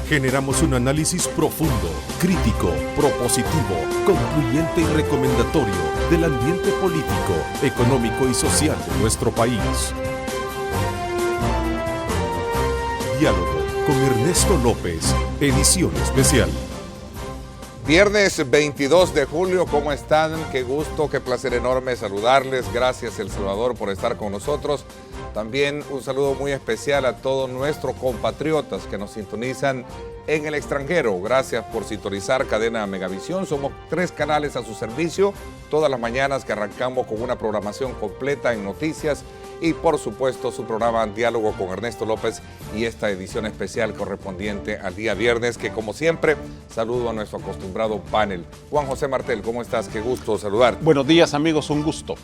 Generamos un análisis profundo, crítico, propositivo, concluyente y recomendatorio del ambiente político, económico y social de nuestro país. Diálogo con Ernesto López, edición especial. Viernes 22 de julio, ¿cómo están? Qué gusto, qué placer enorme saludarles. Gracias, El Salvador, por estar con nosotros. También un saludo muy especial a todos nuestros compatriotas que nos sintonizan en el extranjero. Gracias por sintonizar Cadena Megavisión. Somos 3 canales a su servicio, todas las mañanas que arrancamos con una programación completa en noticias y por supuesto su programa Diálogo con Ernesto López y esta edición especial correspondiente al día viernes, que como siempre saludo a nuestro acostumbrado panel. Juan José Martel, ¿cómo estás? Qué gusto saludarte. Buenos días, amigos, un gusto.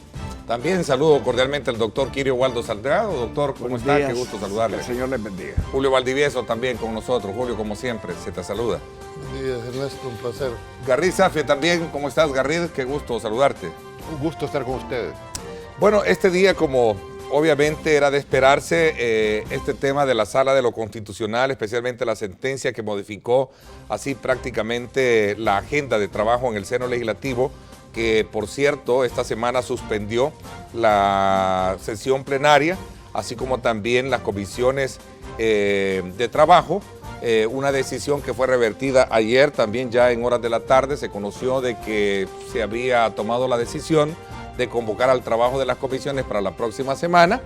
También saludo cordialmente al doctor Kirio Waldo Salgado. Doctor, ¿cómo está? Qué gusto saludarle. Que el Señor les bendiga. Julio Valdivieso también con nosotros. Julio, como siempre, se te saluda. Buenos días, Ernesto, un placer. Garrid Zafia también, ¿cómo estás, Garrid? Qué gusto saludarte. Un gusto estar con ustedes. Bueno, este día, como obviamente era de esperarse, este tema de la Sala de lo Constitucional, especialmente la sentencia que modificó así prácticamente la agenda de trabajo en el seno legislativo, que por cierto esta semana suspendió la sesión plenaria, así como también las comisiones de trabajo, una decisión que fue revertida ayer, también ya en horas de la tarde se conoció de que se había tomado la decisión de convocar al trabajo de las comisiones para la próxima semana,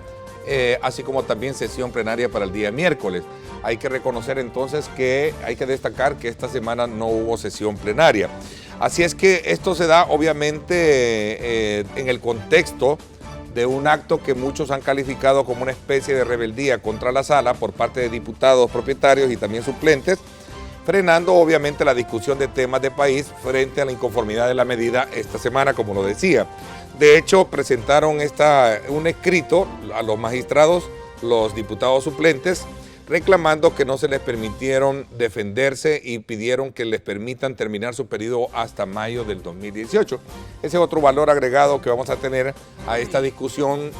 así como también sesión plenaria para el día miércoles. Hay que reconocer entonces que hay que destacar que esta semana no hubo sesión plenaria. Así es que esto se da obviamente en el contexto de un acto que muchos han calificado como una especie de rebeldía contra la sala por parte de diputados propietarios y también suplentes, frenando obviamente la discusión de temas de país frente a la inconformidad de la medida esta semana, como lo decía. De hecho, presentaron un escrito a los magistrados, los diputados suplentes, reclamando que no se les permitieron defenderse y pidieron que les permitan terminar su periodo hasta mayo del 2018. Ese es otro valor agregado que vamos a tener a esta discusión,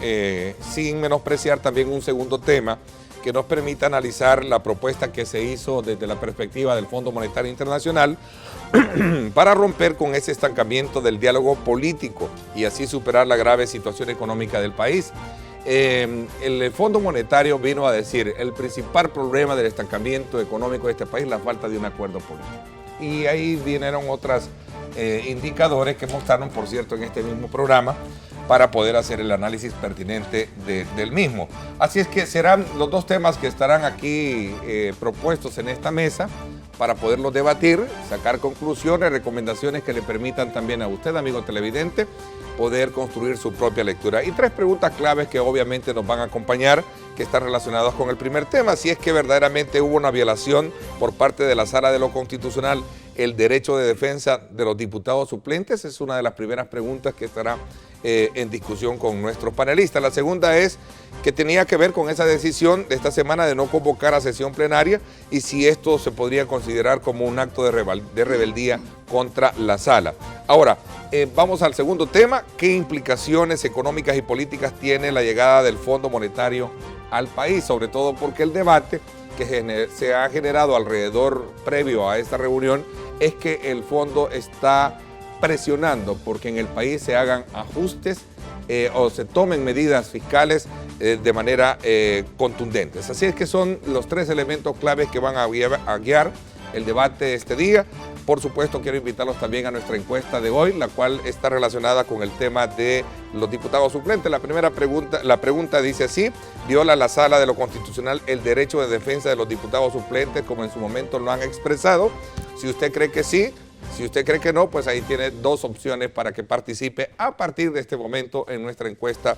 sin menospreciar también un segundo tema que nos permita analizar la propuesta que se hizo desde la perspectiva del Fondo Monetario Internacional para romper con ese estancamiento del diálogo político y así superar la grave situación económica del país. El Fondo Monetario vino a decir el principal problema del estancamiento económico de este país es la falta de un acuerdo político. Y ahí vinieron otros indicadores que mostraron, por cierto, en este mismo programa para poder hacer el análisis pertinente del mismo. Así es que serán los 2 temas que estarán aquí propuestos en esta mesa para poderlos debatir, sacar conclusiones, recomendaciones que le permitan también a usted, amigo televidente, poder construir su propia lectura. Y 3 preguntas claves que obviamente nos van a acompañar, que están relacionadas con el primer tema, si es que verdaderamente hubo una violación por parte de la Sala de lo Constitucional el derecho de defensa de los diputados suplentes. Es una de las primeras preguntas que estará en discusión con nuestros panelistas. La segunda es que tenía que ver con esa decisión de esta semana de no convocar a sesión plenaria y si esto se podría considerar como un acto de rebeldía contra la sala. Ahora, vamos al segundo tema. ¿Qué implicaciones económicas y políticas tiene la llegada del Fondo Monetario al país? Sobre todo porque el debate que se ha generado alrededor previo a esta reunión es que el fondo está presionando porque en el país se hagan ajustes o se tomen medidas fiscales de manera contundentes. Así es que son los 3 elementos claves que van a guiar el debate este día. Por supuesto, quiero invitarlos también a nuestra encuesta de hoy, la cual está relacionada con el tema de los diputados suplentes. La pregunta dice así: ¿viola la Sala de lo Constitucional el derecho de defensa de los diputados suplentes como en su momento lo han expresado? Si usted cree que sí, si usted cree que no, pues ahí tiene 2 opciones para que participe a partir de este momento en nuestra encuesta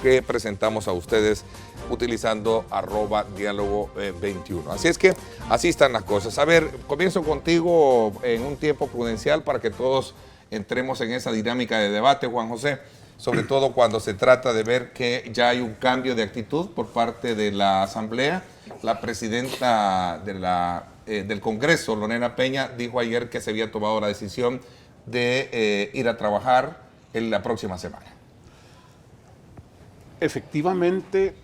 que presentamos a ustedes utilizando @diálogo21. Así es que así están las cosas. A ver, comienzo contigo en un tiempo prudencial para que todos entremos en esa dinámica de debate, Juan José, sobre todo cuando se trata de ver que ya hay un cambio de actitud por parte de la Asamblea. La presidenta del Congreso, Lorena Peña, dijo ayer que se había tomado la decisión de ir a trabajar en la próxima semana. Efectivamente,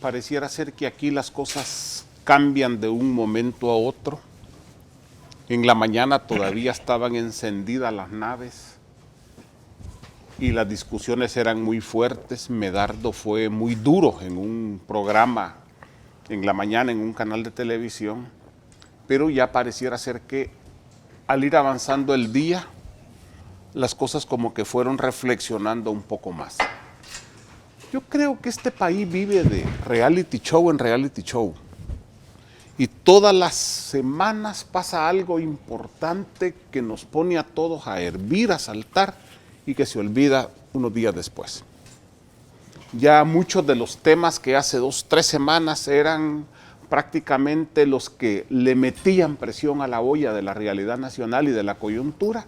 pareciera ser que aquí las cosas cambian de un momento a otro. En la mañana todavía estaban encendidas las naves y las discusiones eran muy fuertes. Medardo fue muy duro en un programa en la mañana en un canal de televisión, pero ya pareciera ser que al ir avanzando el día, las cosas como que fueron reflexionando un poco más. Yo creo que este país vive de reality show en reality show. Y todas las semanas pasa algo importante que nos pone a todos a hervir, a saltar y que se olvida unos días después. Ya muchos de los temas que hace 2, 3 semanas eran prácticamente los que le metían presión a la olla de la realidad nacional y de la coyuntura,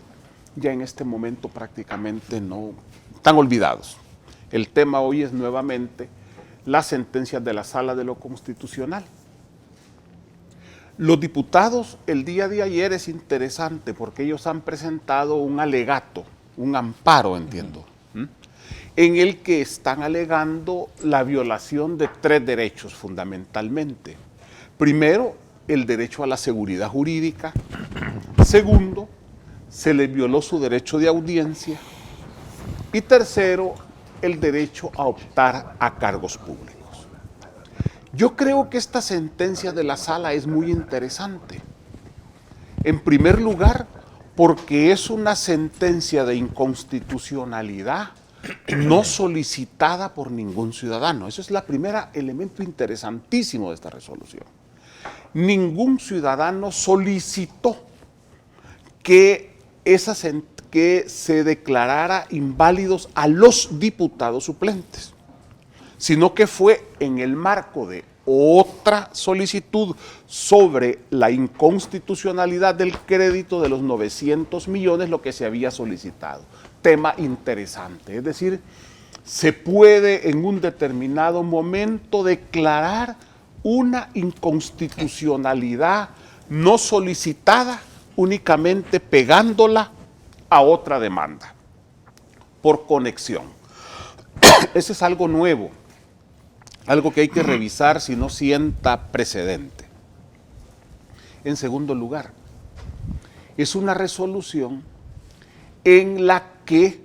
ya en este momento prácticamente no están olvidados. El tema hoy es nuevamente las sentencias de la Sala de lo Constitucional. Los diputados, el día de ayer es interesante porque ellos han presentado un alegato, un amparo, entiendo, en el que están alegando la violación de 3 derechos fundamentalmente. Primero, el derecho a la seguridad jurídica. Segundo, se les violó su derecho de audiencia. Y tercero, el derecho a optar a cargos públicos. Yo creo que esta sentencia de la sala es muy interesante. En primer lugar, porque es una sentencia de inconstitucionalidad no solicitada por ningún ciudadano. Eso es el primer elemento interesantísimo de esta resolución. Ningún ciudadano solicitó que se declarara inválidos a los diputados suplentes, sino que fue en el marco de otra solicitud sobre la inconstitucionalidad del crédito de los 900 millones lo que se había solicitado. Tema interesante, es decir, se puede en un determinado momento declarar una inconstitucionalidad no solicitada únicamente pegándola a otra demanda por conexión. Ese es algo nuevo, algo que hay que revisar si no sienta precedente. En segundo lugar, es una resolución en la que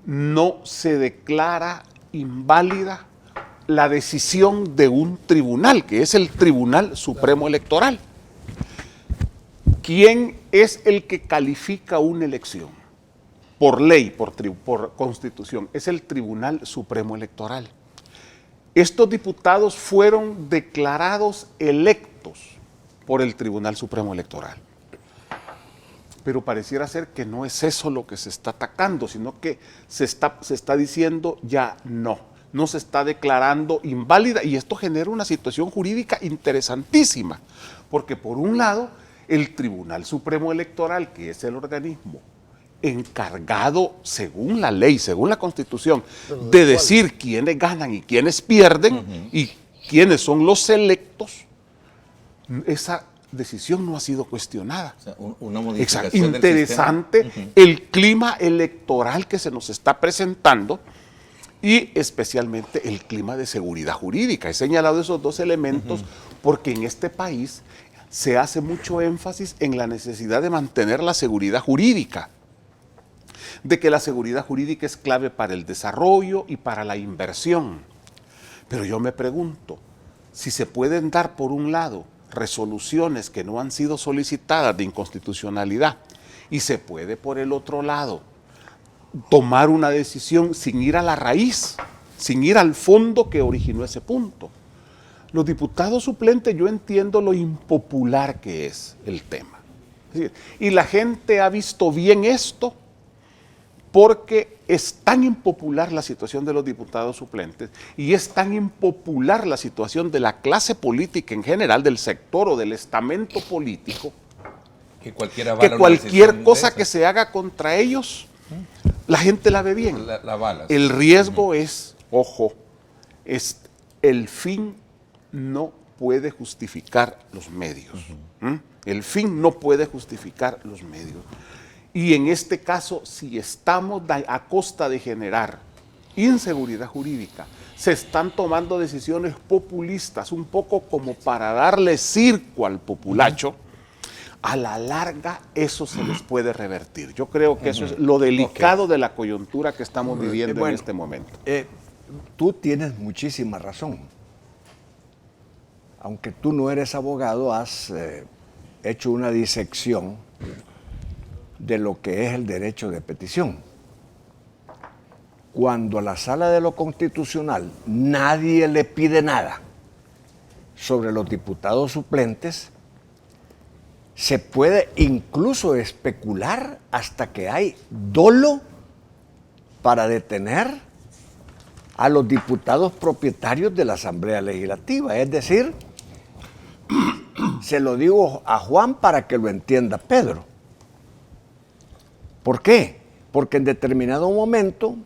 no se declara inválida la decisión de un tribunal, que es el Tribunal Supremo Electoral. ¿Quién es el que califica una elección? Por ley, por constitución, es el Tribunal Supremo Electoral. Estos diputados fueron declarados electos por el Tribunal Supremo Electoral. Pero pareciera ser que no es eso lo que se está atacando, sino que se está diciendo ya no se está declarando inválida, y esto genera una situación jurídica interesantísima, porque por un lado, el Tribunal Supremo Electoral, que es el organismo encargado, según la ley, según la Constitución, de decir quiénes ganan y quiénes pierden, y quiénes son los electos, esa decisión no ha sido cuestionada. O sea, una modificación interesante del sistema. El clima electoral que se nos está presentando y especialmente el clima de seguridad jurídica. He señalado esos 2 elementos porque en este país se hace mucho énfasis en la necesidad de mantener la seguridad jurídica, de que la seguridad jurídica es clave para el desarrollo y para la inversión. Pero yo me pregunto, si se pueden dar por un lado resoluciones que no han sido solicitadas de inconstitucionalidad y se puede por el otro lado tomar una decisión sin ir a la raíz, sin ir al fondo que originó ese punto. Los diputados suplentes, yo entiendo lo impopular que es el tema. Y la gente ha visto bien esto porque es tan impopular la situación de los diputados suplentes y es tan impopular la situación de la clase política en general, del sector o del estamento político, Que cualquier cosa que se haga contra ellos, la gente la ve bien. La bala. El riesgo es, ojo, el fin no puede justificar los medios. El fin no puede justificar los medios. Y en este caso, si estamos a costa de generar inseguridad jurídica, se están tomando decisiones populistas, un poco como para darle circo al populacho. a la larga eso se les puede revertir. Yo creo que eso es lo delicado de la coyuntura que estamos viviendo en este momento. Tú tienes muchísima razón. Aunque tú no eres abogado, has hecho una disección de lo que es el derecho de petición. Cuando a la Sala de lo Constitucional nadie le pide nada sobre los diputados suplentes, se puede incluso especular hasta que hay dolo para detener a los diputados propietarios de la Asamblea Legislativa. Es decir, se lo digo a Juan para que lo entienda Pedro. ¿Por qué? Porque en determinado momento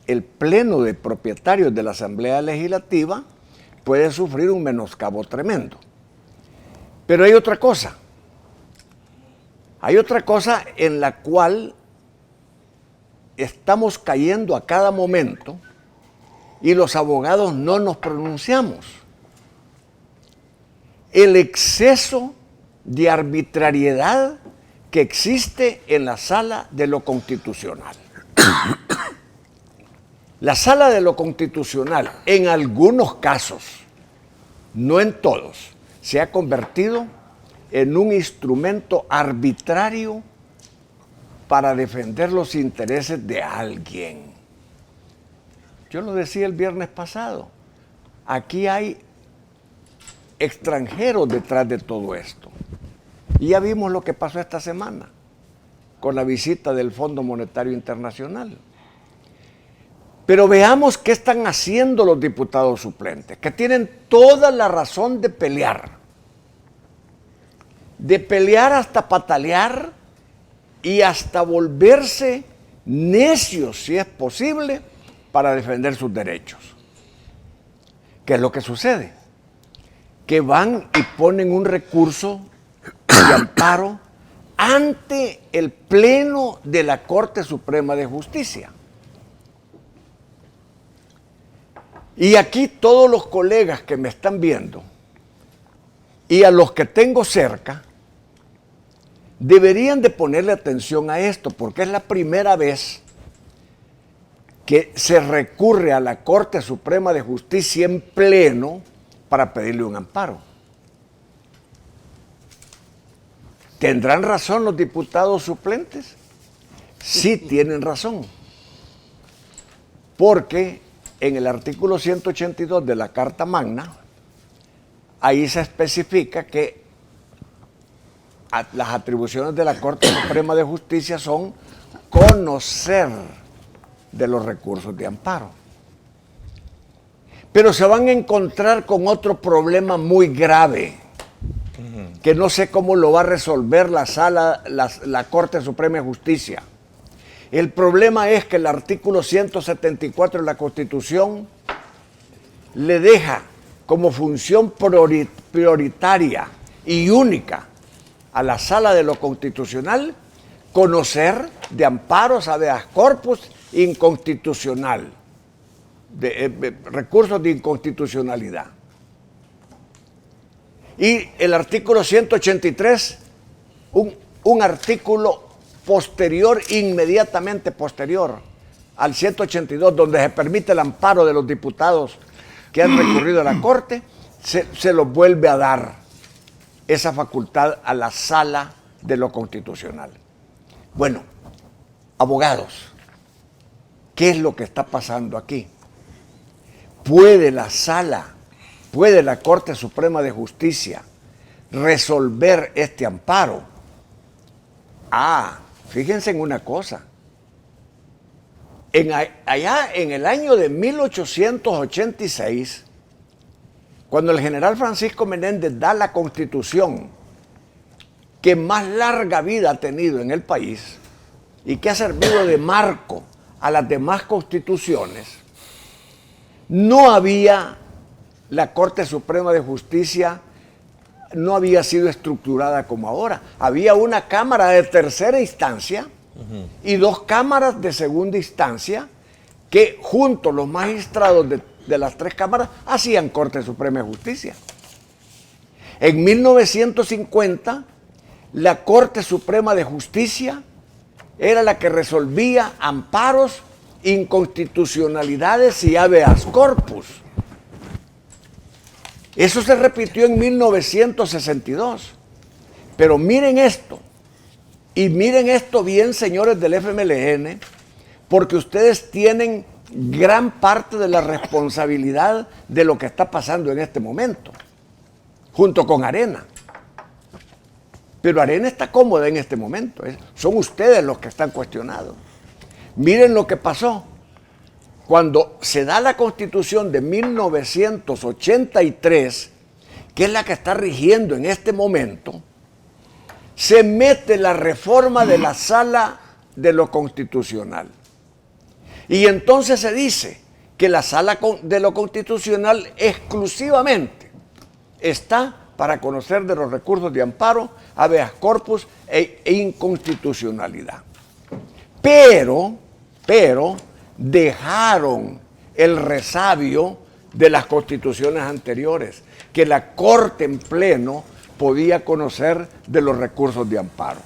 el pleno de propietarios de la Asamblea Legislativa puede sufrir un menoscabo tremendo. Pero hay otra cosa. Hay otra cosa en la cual estamos cayendo a cada momento y los abogados no nos pronunciamos. El exceso de arbitrariedad que existe en la Sala de lo Constitucional. La Sala de lo Constitucional, en algunos casos, no en todos, se ha convertido en un instrumento arbitrario para defender los intereses de alguien. Yo lo decía el viernes pasado, aquí hay extranjeros detrás de todo esto. Y ya vimos lo que pasó esta semana con la visita del Fondo Monetario Internacional. Pero veamos qué están haciendo los diputados suplentes, que tienen toda la razón de pelear hasta patalear y hasta volverse necios, si es posible, para defender sus derechos. ¿Qué es lo que sucede? Que van y ponen un recurso de amparo ante el Pleno de la Corte Suprema de Justicia. Y aquí todos los colegas que me están viendo y a los que tengo cerca deberían de ponerle atención a esto, porque es la primera vez que se recurre a la Corte Suprema de Justicia en pleno para pedirle un amparo. ¿Tendrán razón los diputados suplentes? Sí tienen razón, porque en el artículo 182 de la Carta Magna, ahí se especifica que las atribuciones de la Corte Suprema de Justicia son conocer de los recursos de amparo. Pero se van a encontrar con otro problema muy grave, que no sé cómo lo va a resolver la Corte Suprema de Justicia. El problema es que el artículo 174 de la Constitución le deja como función prioritaria y única a la Sala de lo Constitucional conocer de amparos habeas corpus inconstitucional, de recursos de inconstitucionalidad. Y el artículo 183, un artículo posterior, inmediatamente posterior al 182, donde se permite el amparo de los diputados que han recurrido a la Corte, se los vuelve a dar esa facultad a la Sala de lo Constitucional. Bueno, abogados, ¿qué es lo que está pasando aquí? ¿Puede la Corte Suprema de Justicia resolver este amparo? Fíjense en una cosa. Allá en el año de 1886, cuando el general Francisco Menéndez da la Constitución que más larga vida ha tenido en el país y que ha servido de marco a las demás constituciones, no había la Corte Suprema de Justicia, no había sido estructurada como ahora. Había una Cámara de tercera instancia y dos cámaras de segunda instancia que juntos los magistrados de las tres cámaras hacían Corte Suprema de Justicia. En 1950, la Corte Suprema de Justicia era la que resolvía amparos, inconstitucionalidades y habeas corpus. Eso se repitió en 1962. Pero miren esto, y miren esto bien, señores del FMLN, porque ustedes tienen gran parte de la responsabilidad de lo que está pasando en este momento, junto con Arena. Pero Arena está cómoda en este momento, son ustedes los que están cuestionados. Miren lo que pasó. Cuando se da la Constitución de 1983, que es la que está rigiendo en este momento, se mete la reforma de la Sala de lo Constitucional. Y entonces se dice que la Sala de lo Constitucional exclusivamente está para conocer de los recursos de amparo, habeas corpus e inconstitucionalidad. Pero dejaron el resabio de las constituciones anteriores, que la Corte en pleno podía conocer de los recursos de amparo.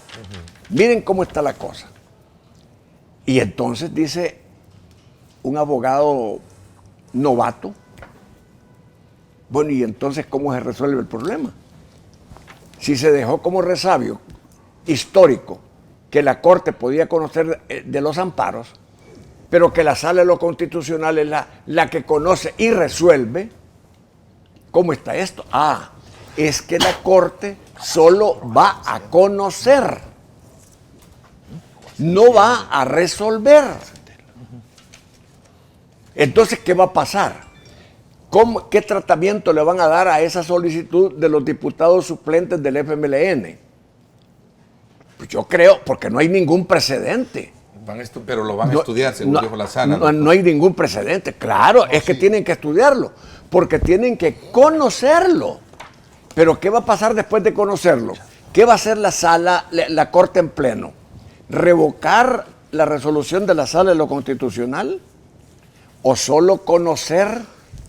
Miren cómo está la cosa. Y entonces dice un abogado novato, bueno, ¿y entonces cómo se resuelve el problema? Si se dejó como resabio histórico que la Corte podía conocer de los amparos, pero que la Sala de lo Constitucional es la que conoce y resuelve, ¿cómo está esto? Es que la Corte solo va a conocer, no va a resolver. Entonces, ¿qué va a pasar? ¿Qué tratamiento le van a dar a esa solicitud de los diputados suplentes del FMLN? Pues yo creo, porque no hay ningún precedente. Pero lo van a estudiar, según dijo la Sala. No hay ningún precedente, claro, es que tienen que estudiarlo, porque tienen que conocerlo. Pero ¿qué va a pasar después de conocerlo? ¿Qué va a hacer la Sala, la Corte en pleno? ¿Revocar la resolución de la Sala de lo Constitucional? ¿O solo conocer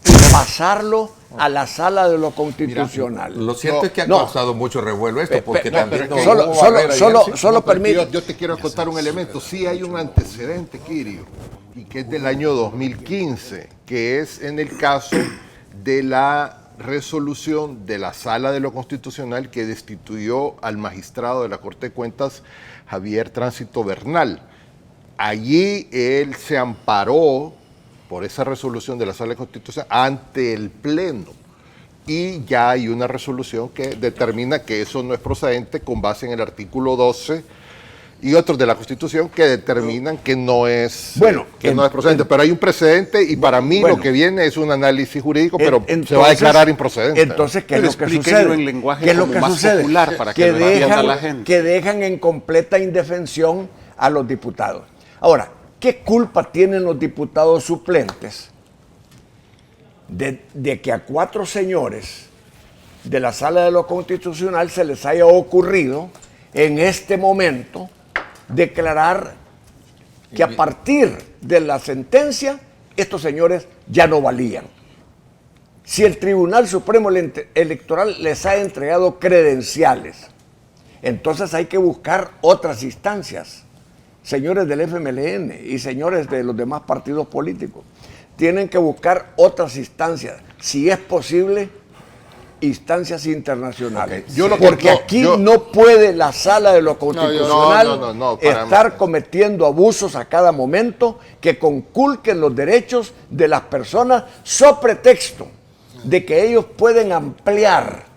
y pasarlo a la Sala de lo Constitucional? Mira, lo cierto es que ha causado mucho revuelo esto, porque también... Solo permite... Yo te quiero contar un elemento. Sí hay un antecedente, Kirio, y que es del año 2015, que es en el caso de la resolución de la Sala de lo Constitucional que destituyó al magistrado de la Corte de Cuentas, Javier Tránsito Bernal. Allí él se amparó por esa resolución de la Sala de Constitución ante el Pleno. Y ya hay una resolución que determina que eso no es procedente con base en el artículo 12 y otros de la Constitución que determinan que no es, no es procedente. Pero hay un precedente y para mí lo que viene es un análisis jurídico, pero entonces, se va a declarar improcedente. Entonces, ¿qué es lo que sucede? En lenguaje ¿Qué es lo que más sucede? popular para que lo entienda la gente. Que dejan en completa indefensión a los diputados. Ahora, ¿qué culpa tienen los diputados suplentes de que a 4 señores de la Sala de lo Constitucional se les haya ocurrido en este momento declarar que a partir de la sentencia estos señores ya no valían? Si el Tribunal Supremo Electoral les ha entregado credenciales, entonces hay que buscar otras instancias. Señores del FMLN y señores de los demás partidos políticos, tienen que buscar otras instancias, si es posible, instancias internacionales. Porque aquí no puede la Sala de lo Constitucional estar cometiendo abusos a cada momento que conculquen los derechos de las personas sobre pretexto de que ellos pueden ampliar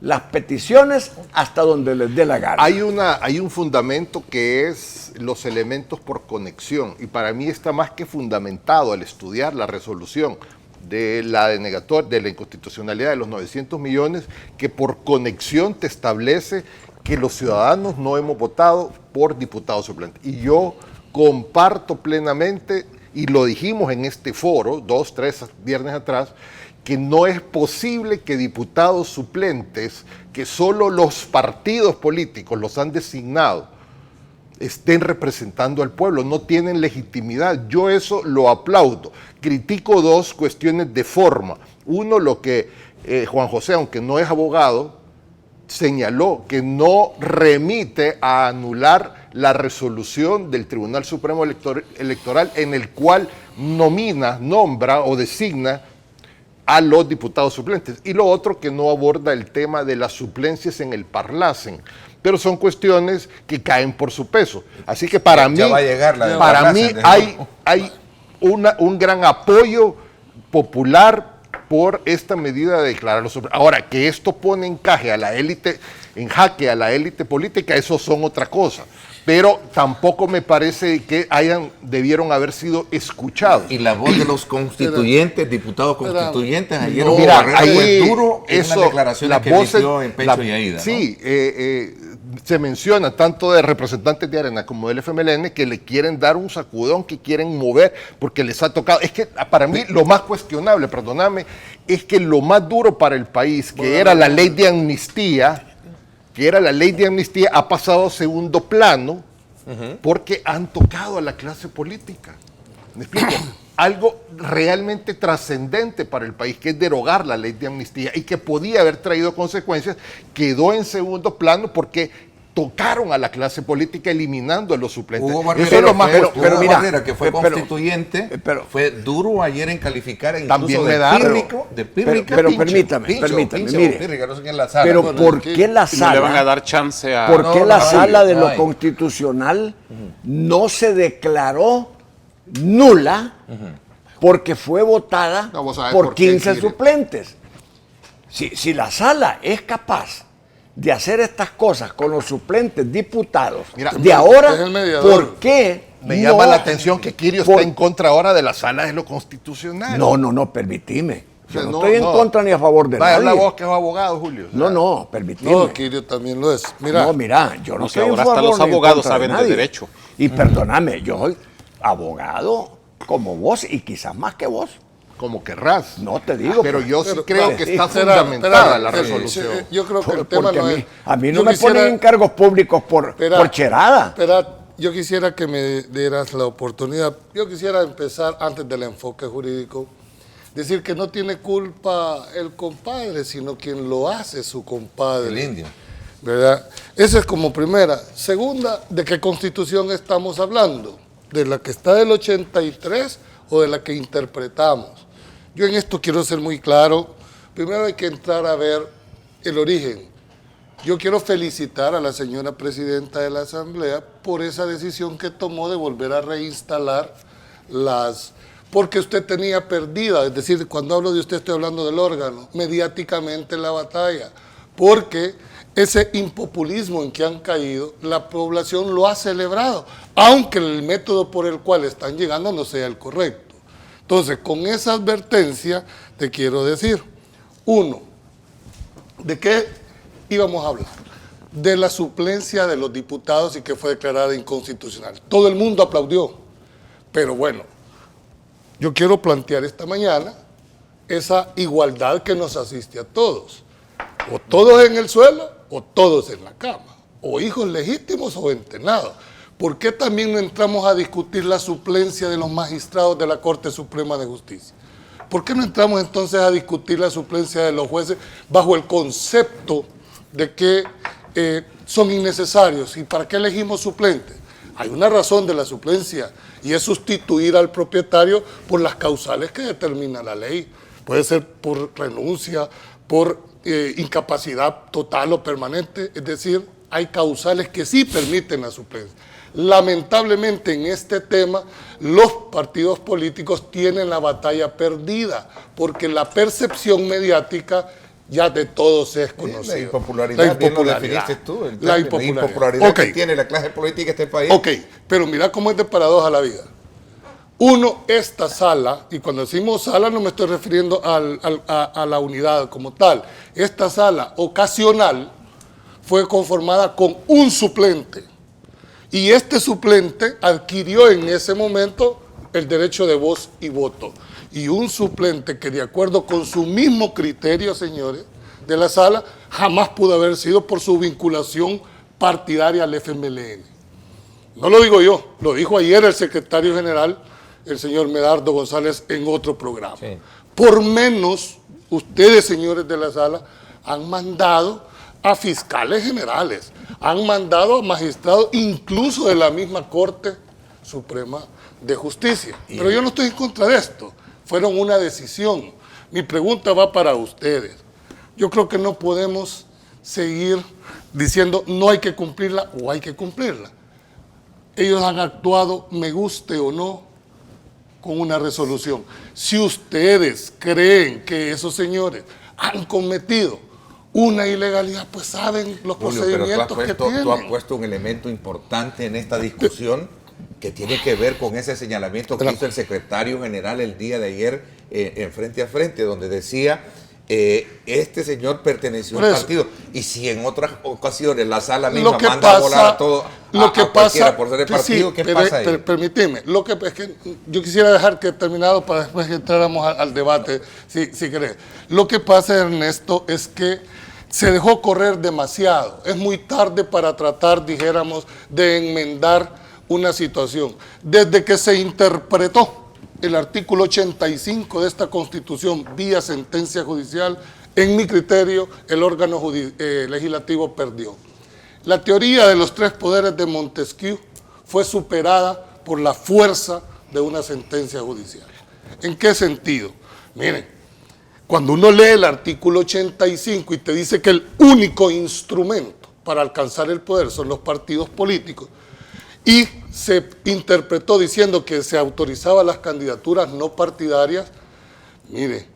las peticiones hasta donde les dé la gana. Hay un fundamento que es los elementos por conexión, y para mí está más que fundamentado al estudiar la resolución de la denegatoria, de la inconstitucionalidad de los 900 millones, que por conexión te establece que los ciudadanos no hemos votado por diputados suplentes. Y yo comparto plenamente, y lo dijimos en este foro 2-3 viernes atrás, que no es posible que diputados suplentes, que solo los partidos políticos los han designado, estén representando al pueblo, no tienen legitimidad. Yo eso lo aplaudo. Critico 2 cuestiones de forma. Uno, lo que Juan José, aunque no es abogado, señaló que no remite a anular la resolución del Tribunal Supremo Electoral en el cual nombra o designa a los diputados suplentes. Y lo otro, que no aborda el tema de las suplencias en el Parlacen. Pero son cuestiones que caen por su peso. Así que para mí, va a llegar la del para mí Parlacen, hay un gran apoyo popular por esta medida de declarar los suplentes. Ahora, que esto pone en jaque a la élite política, eso son otra cosa. Pero tampoco me parece que debieron haber sido escuchados. Y la voz de los constituyentes, diputados constituyentes, ayer No, hubo mira, Barrera, ahí fue duro en eso, las declaraciones las que voces, emitió en Pencho y Aida, ¿no? Sí, se menciona tanto de representantes de Arena como del FMLN que le quieren dar un sacudón, que quieren mover, porque les ha tocado. Es que para mí lo más cuestionable, perdóname, es que lo más duro para el país, que era la ley de amnistía, ha pasado a segundo plano porque han tocado a la clase política. ¿Me explico? Algo realmente trascendente para el país, que es derogar la ley de amnistía y que podía haber traído consecuencias, quedó en segundo plano porque tocaron a la clase política eliminando a los suplentes. Hugo Barrera, Eso es lo más Hugo cuestionable. Barrera, que fue constituyente, fue duro ayer en calificar incluso También me de da, pírrica. pero Pincho, permítame, mire. Pírrica, no sé quién la sala. Pero Bueno, ¿por qué la Y no le van a sala? dar chance a... ¿Por qué No, la no hay, sala de no lo hay. constitucional no se declaró nula porque fue votada No, vos sabés por por qué, 15 Kirio. suplentes? Si la sala es capaz de hacer estas cosas con los suplentes diputados Mira, de ahora, es el mediador. ¿por qué Me no? llama la atención que Kirio por- está en contra ahora de la sala de lo constitucional. No, permitime. O sea, Yo no estoy en contra ni a favor de Vaya, nadie. la voz que es abogado, Julio. O sea, No, permitime. No, Kirio también lo es. Mira, Mira, yo no No, soy que en ahora hasta favor los ni en abogados contra saben de nadie. derecho. Y perdóname, yo soy abogado como vos y quizás más que vos. como querrás. No te digo. Pero yo sí pero- creo no, que está espera, fundamentada la espera, resolución. yo creo que el Porque tema no a es... mí, a mí no yo me quisiera- ponen en cargos públicos por cherada. Espera, yo quisiera que me dieras la oportunidad. Yo quisiera empezar antes del enfoque jurídico. Decir que no tiene culpa el compadre, sino quien lo hace su compadre. El indio. ¿Verdad? Esa es como primera. Segunda, ¿de qué constitución estamos hablando? ¿De la que está del 83 o de la que interpretamos? Yo en esto quiero ser muy claro. Primero hay que entrar a ver el origen. Yo quiero felicitar a la señora presidenta de la Asamblea por esa decisión que tomó de volver a reinstalar las... Porque usted tenía perdida, es decir, cuando hablo de usted estoy hablando del órgano, mediáticamente la batalla. Porque ese impopulismo en que han caído, la población lo ha celebrado, aunque el método por el cual están llegando no sea el correcto. Entonces, con esa advertencia te quiero decir, uno, ¿de qué íbamos a hablar? De la suplencia de los diputados y que fue declarada inconstitucional. Todo el mundo aplaudió, pero bueno, yo quiero plantear esta mañana esa igualdad que nos asiste a todos. O todos en el suelo o todos en la cama. O hijos legítimos o entenados. ¿Por qué también no entramos a discutir la suplencia de los magistrados de la Corte Suprema de Justicia? ¿Por qué no entramos entonces a discutir la suplencia de los jueces bajo el concepto de que son innecesarios? ¿Y para qué elegimos suplentes? Hay una razón de la suplencia y es sustituir al propietario por las causales que determina la ley. Puede ser por renuncia, por incapacidad total o permanente, es decir, hay causales que sí permiten la suplencia. Lamentablemente en este tema los partidos políticos tienen la batalla perdida porque la percepción mediática ya de todos es conocida. La impopularidad, bien lo definiste tú. La impopularidad que tiene la clase política de este país. Ok, pero mira cómo es de paradoja la vida. Uno, esta sala, y cuando decimos sala no me estoy refiriendo a la unidad como tal, esta sala ocasional fue conformada con un suplente. Y este suplente adquirió en ese momento el derecho de voz y voto. Y un suplente que de acuerdo con su mismo criterio, señores, de la sala, jamás pudo haber sido por su vinculación partidaria al FMLN. No lo digo yo, lo dijo ayer el secretario general, el señor Medardo González, en otro programa. Sí. Por menos, ustedes, señores de la sala, han mandado a fiscales generales, han mandado a magistrados incluso de la misma Corte Suprema de Justicia. Pero yo no estoy en contra de esto, fueron una decisión. Mi pregunta va para ustedes. Yo creo que no podemos seguir diciendo no hay que cumplirla o hay que cumplirla. Ellos han actuado, me guste o no, con una resolución. Si ustedes creen que esos señores han cometido una ilegalidad, pues saben los procedimientos que tienen. Tú has puesto un elemento importante en esta discusión que tiene que ver con ese señalamiento que hizo el secretario general el día de ayer en Frente a Frente, donde decía este señor perteneció al partido. Y si en otras ocasiones la sala misma manda a volar a todo cualquiera por ser el partido, ¿qué pasa ahí? Permíteme, lo que es que yo quisiera dejar que terminado para después que entráramos al debate, si querés. Lo que pasa, Ernesto, es que se dejó correr demasiado. Es muy tarde para tratar, dijéramos, de enmendar una situación. Desde que se interpretó el artículo 85 de esta Constitución vía sentencia judicial, en mi criterio, el órgano legislativo perdió. La teoría de los tres poderes de Montesquieu fue superada por la fuerza de una sentencia judicial. ¿En qué sentido? Miren, cuando uno lee el artículo 85 y te dice que el único instrumento para alcanzar el poder son los partidos políticos, y se interpretó diciendo que se autorizaban las candidaturas no partidarias, mire,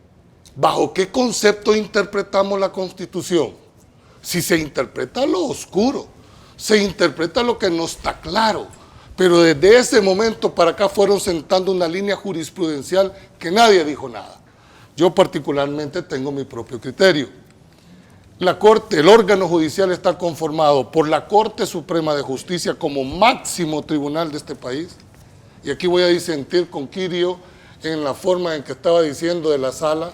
¿bajo qué concepto interpretamos la Constitución? Si se interpreta lo oscuro, se interpreta lo que no está claro, pero desde ese momento para acá fueron sentando una línea jurisprudencial que nadie dijo nada. Yo particularmente tengo mi propio criterio. La Corte, el órgano judicial está conformado por la Corte Suprema de Justicia como máximo tribunal de este país, y aquí voy a disentir con Quirio en la forma en que estaba diciendo de la sala,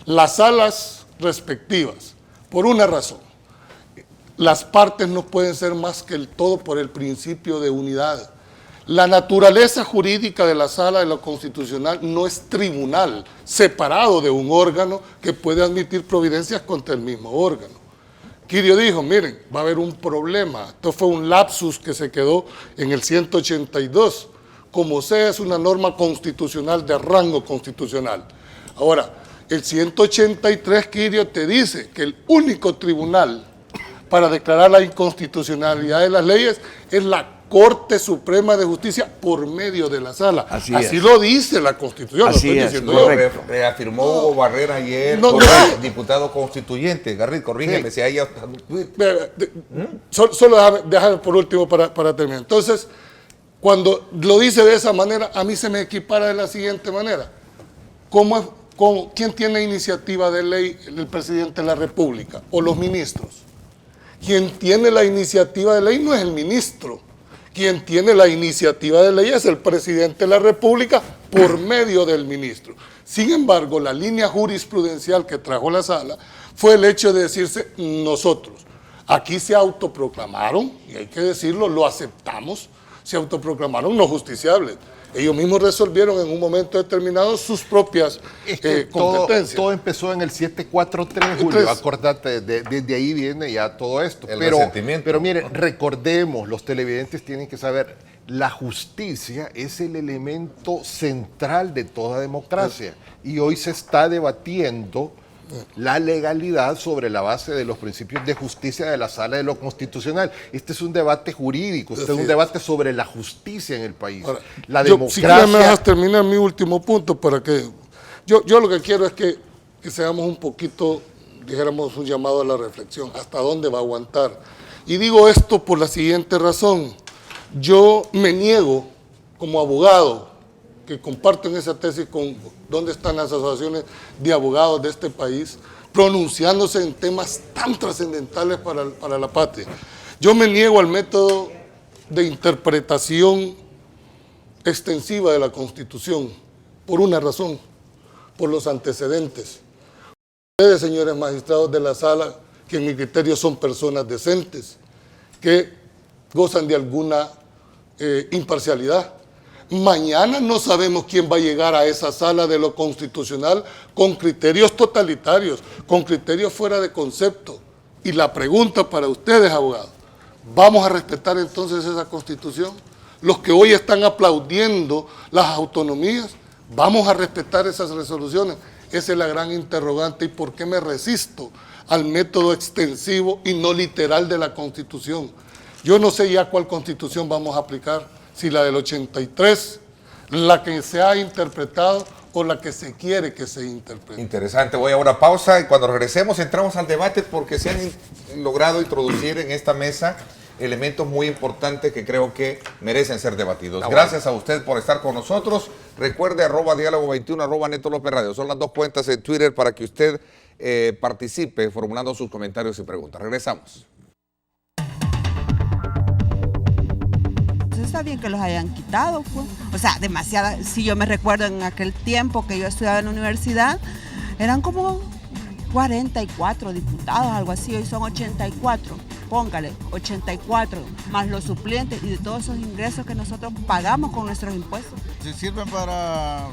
las salas respectivas, por una razón, las partes no pueden ser más que el todo por el principio de unidad. La naturaleza jurídica de la Sala de lo Constitucional no es tribunal separado de un órgano que puede admitir providencias contra el mismo órgano. Quirio dijo, miren, va a haber un problema. Esto fue un lapsus que se quedó en el 182. Como sea, es una norma constitucional de rango constitucional. Ahora, el 183, Quirio, te dice que el único tribunal para declarar la inconstitucionalidad de las leyes es la Corte Suprema de Justicia por medio de la sala. Así lo dice la Constitución. Así lo es, estoy diciendo yo. Reafirmó Hugo Barrera ayer, diputado constituyente. Garrit, corrígeme si hay... Solo déjame por último para terminar. Entonces, cuando lo dice de esa manera, a mí se me equipara de la siguiente manera. ¿Quién tiene iniciativa de ley? El presidente de la República o los ministros. Quien tiene la iniciativa de ley no es el ministro. Quien tiene la iniciativa de ley es el presidente de la República por medio del ministro. Sin embargo, la línea jurisprudencial que trajo la sala fue el hecho de decirse nosotros. Aquí se autoproclamaron, y hay que decirlo, lo aceptamos, se autoproclamaron no justiciables. Ellos mismos resolvieron en un momento determinado sus propias competencias. Todo empezó en el 743, Julio. Acordate, desde ahí viene ya todo esto. Pero miren, recordemos, los televidentes tienen que saber, la justicia es el elemento central de toda democracia. Y hoy se está debatiendo la legalidad sobre la base de los principios de justicia de la Sala de lo Constitucional. Este es un debate jurídico, este es un debate sobre la justicia en el país. Ahora, la democracia... Si me dejas terminar mi último punto para que... Yo lo que quiero es que seamos un poquito, dijéramos, un llamado a la reflexión. ¿Hasta dónde va a aguantar? Y digo esto por la siguiente razón. Yo me niego, como abogado, que comparten esa tesis con dónde están las asociaciones de abogados de este país, pronunciándose en temas tan trascendentales para la patria. Yo me niego al método de interpretación extensiva de la Constitución, por una razón, por los antecedentes. Ustedes, señores magistrados de la sala, que en mi criterio son personas decentes, que gozan de alguna imparcialidad. Mañana no sabemos quién va a llegar a esa sala de lo constitucional con criterios totalitarios, con criterios fuera de concepto. Y la pregunta para ustedes, abogados, ¿vamos a respetar entonces esa Constitución? Los que hoy están aplaudiendo las autonomías, ¿vamos a respetar esas resoluciones? Esa es la gran interrogante. ¿Y por qué me resisto al método extensivo y no literal de la Constitución? Yo no sé ya cuál Constitución vamos a aplicar, si la del 83, la que se ha interpretado o la que se quiere que se interprete. Interesante, voy a una pausa y cuando regresemos entramos al debate porque se han logrado introducir en esta mesa elementos muy importantes que creo que merecen ser debatidos. Gracias a usted por estar con nosotros. Recuerde @diálogo21, @Neto López Radio. Son las dos cuentas de Twitter para que usted participe formulando sus comentarios y preguntas. Regresamos. Está bien que los hayan quitado, pues. O sea, demasiada. Si yo me recuerdo en aquel tiempo que yo estudiaba en la universidad, eran como 44 diputados, algo así. Hoy son 84. Póngale, 84, más los suplentes y de todos esos ingresos que nosotros pagamos con nuestros impuestos. Si sirven para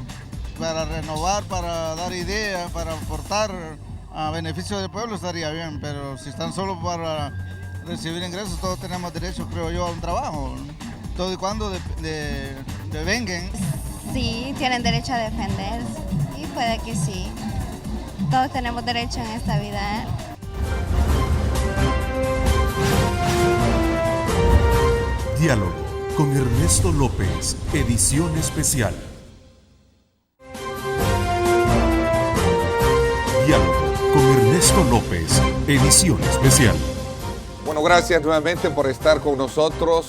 renovar, para dar ideas, para aportar a beneficio del pueblo, estaría bien, pero si están solo para recibir ingresos, todos tenemos derecho, creo yo, a un trabajo, todo y cuando devenguen. Sí, tienen derecho a defenderse, y puede que sí. Todos tenemos derecho en esta vida, ¿eh? Diálogo con Ernesto López, edición especial. Diálogo con Ernesto López, edición especial. Bueno, gracias nuevamente por estar con nosotros.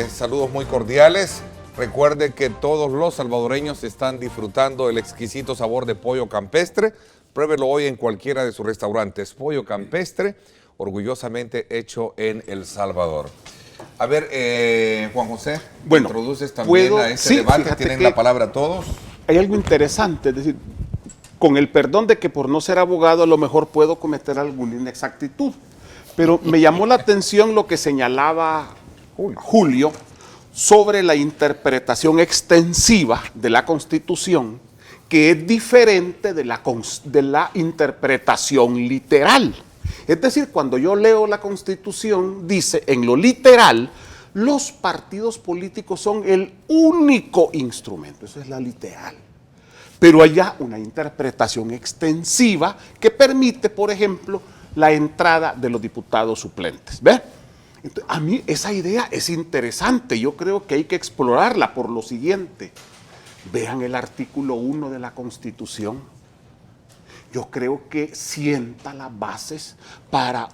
Saludos muy cordiales. Recuerde que todos los salvadoreños están disfrutando el exquisito sabor de pollo campestre. Pruébelo hoy en cualquiera de sus restaurantes. Pollo campestre, orgullosamente hecho en El Salvador. A ver, Juan José, bueno, introduces también a este debate, tienen la palabra todos. Hay algo interesante, es decir, con el perdón de que por no ser abogado a lo mejor puedo cometer alguna inexactitud, pero me llamó la atención lo que señalaba Julio sobre la interpretación extensiva de la Constitución, que es diferente de la interpretación literal. Es decir, cuando yo leo la Constitución, dice en lo literal, los partidos políticos son el único instrumento, eso es la literal. Pero hay una interpretación extensiva que permite, por ejemplo, la entrada de los diputados suplentes. ¿Ve? Entonces, a mí esa idea es interesante, yo creo que hay que explorarla por lo siguiente. Vean el artículo 1 de la Constitución. Yo creo que sienta las bases para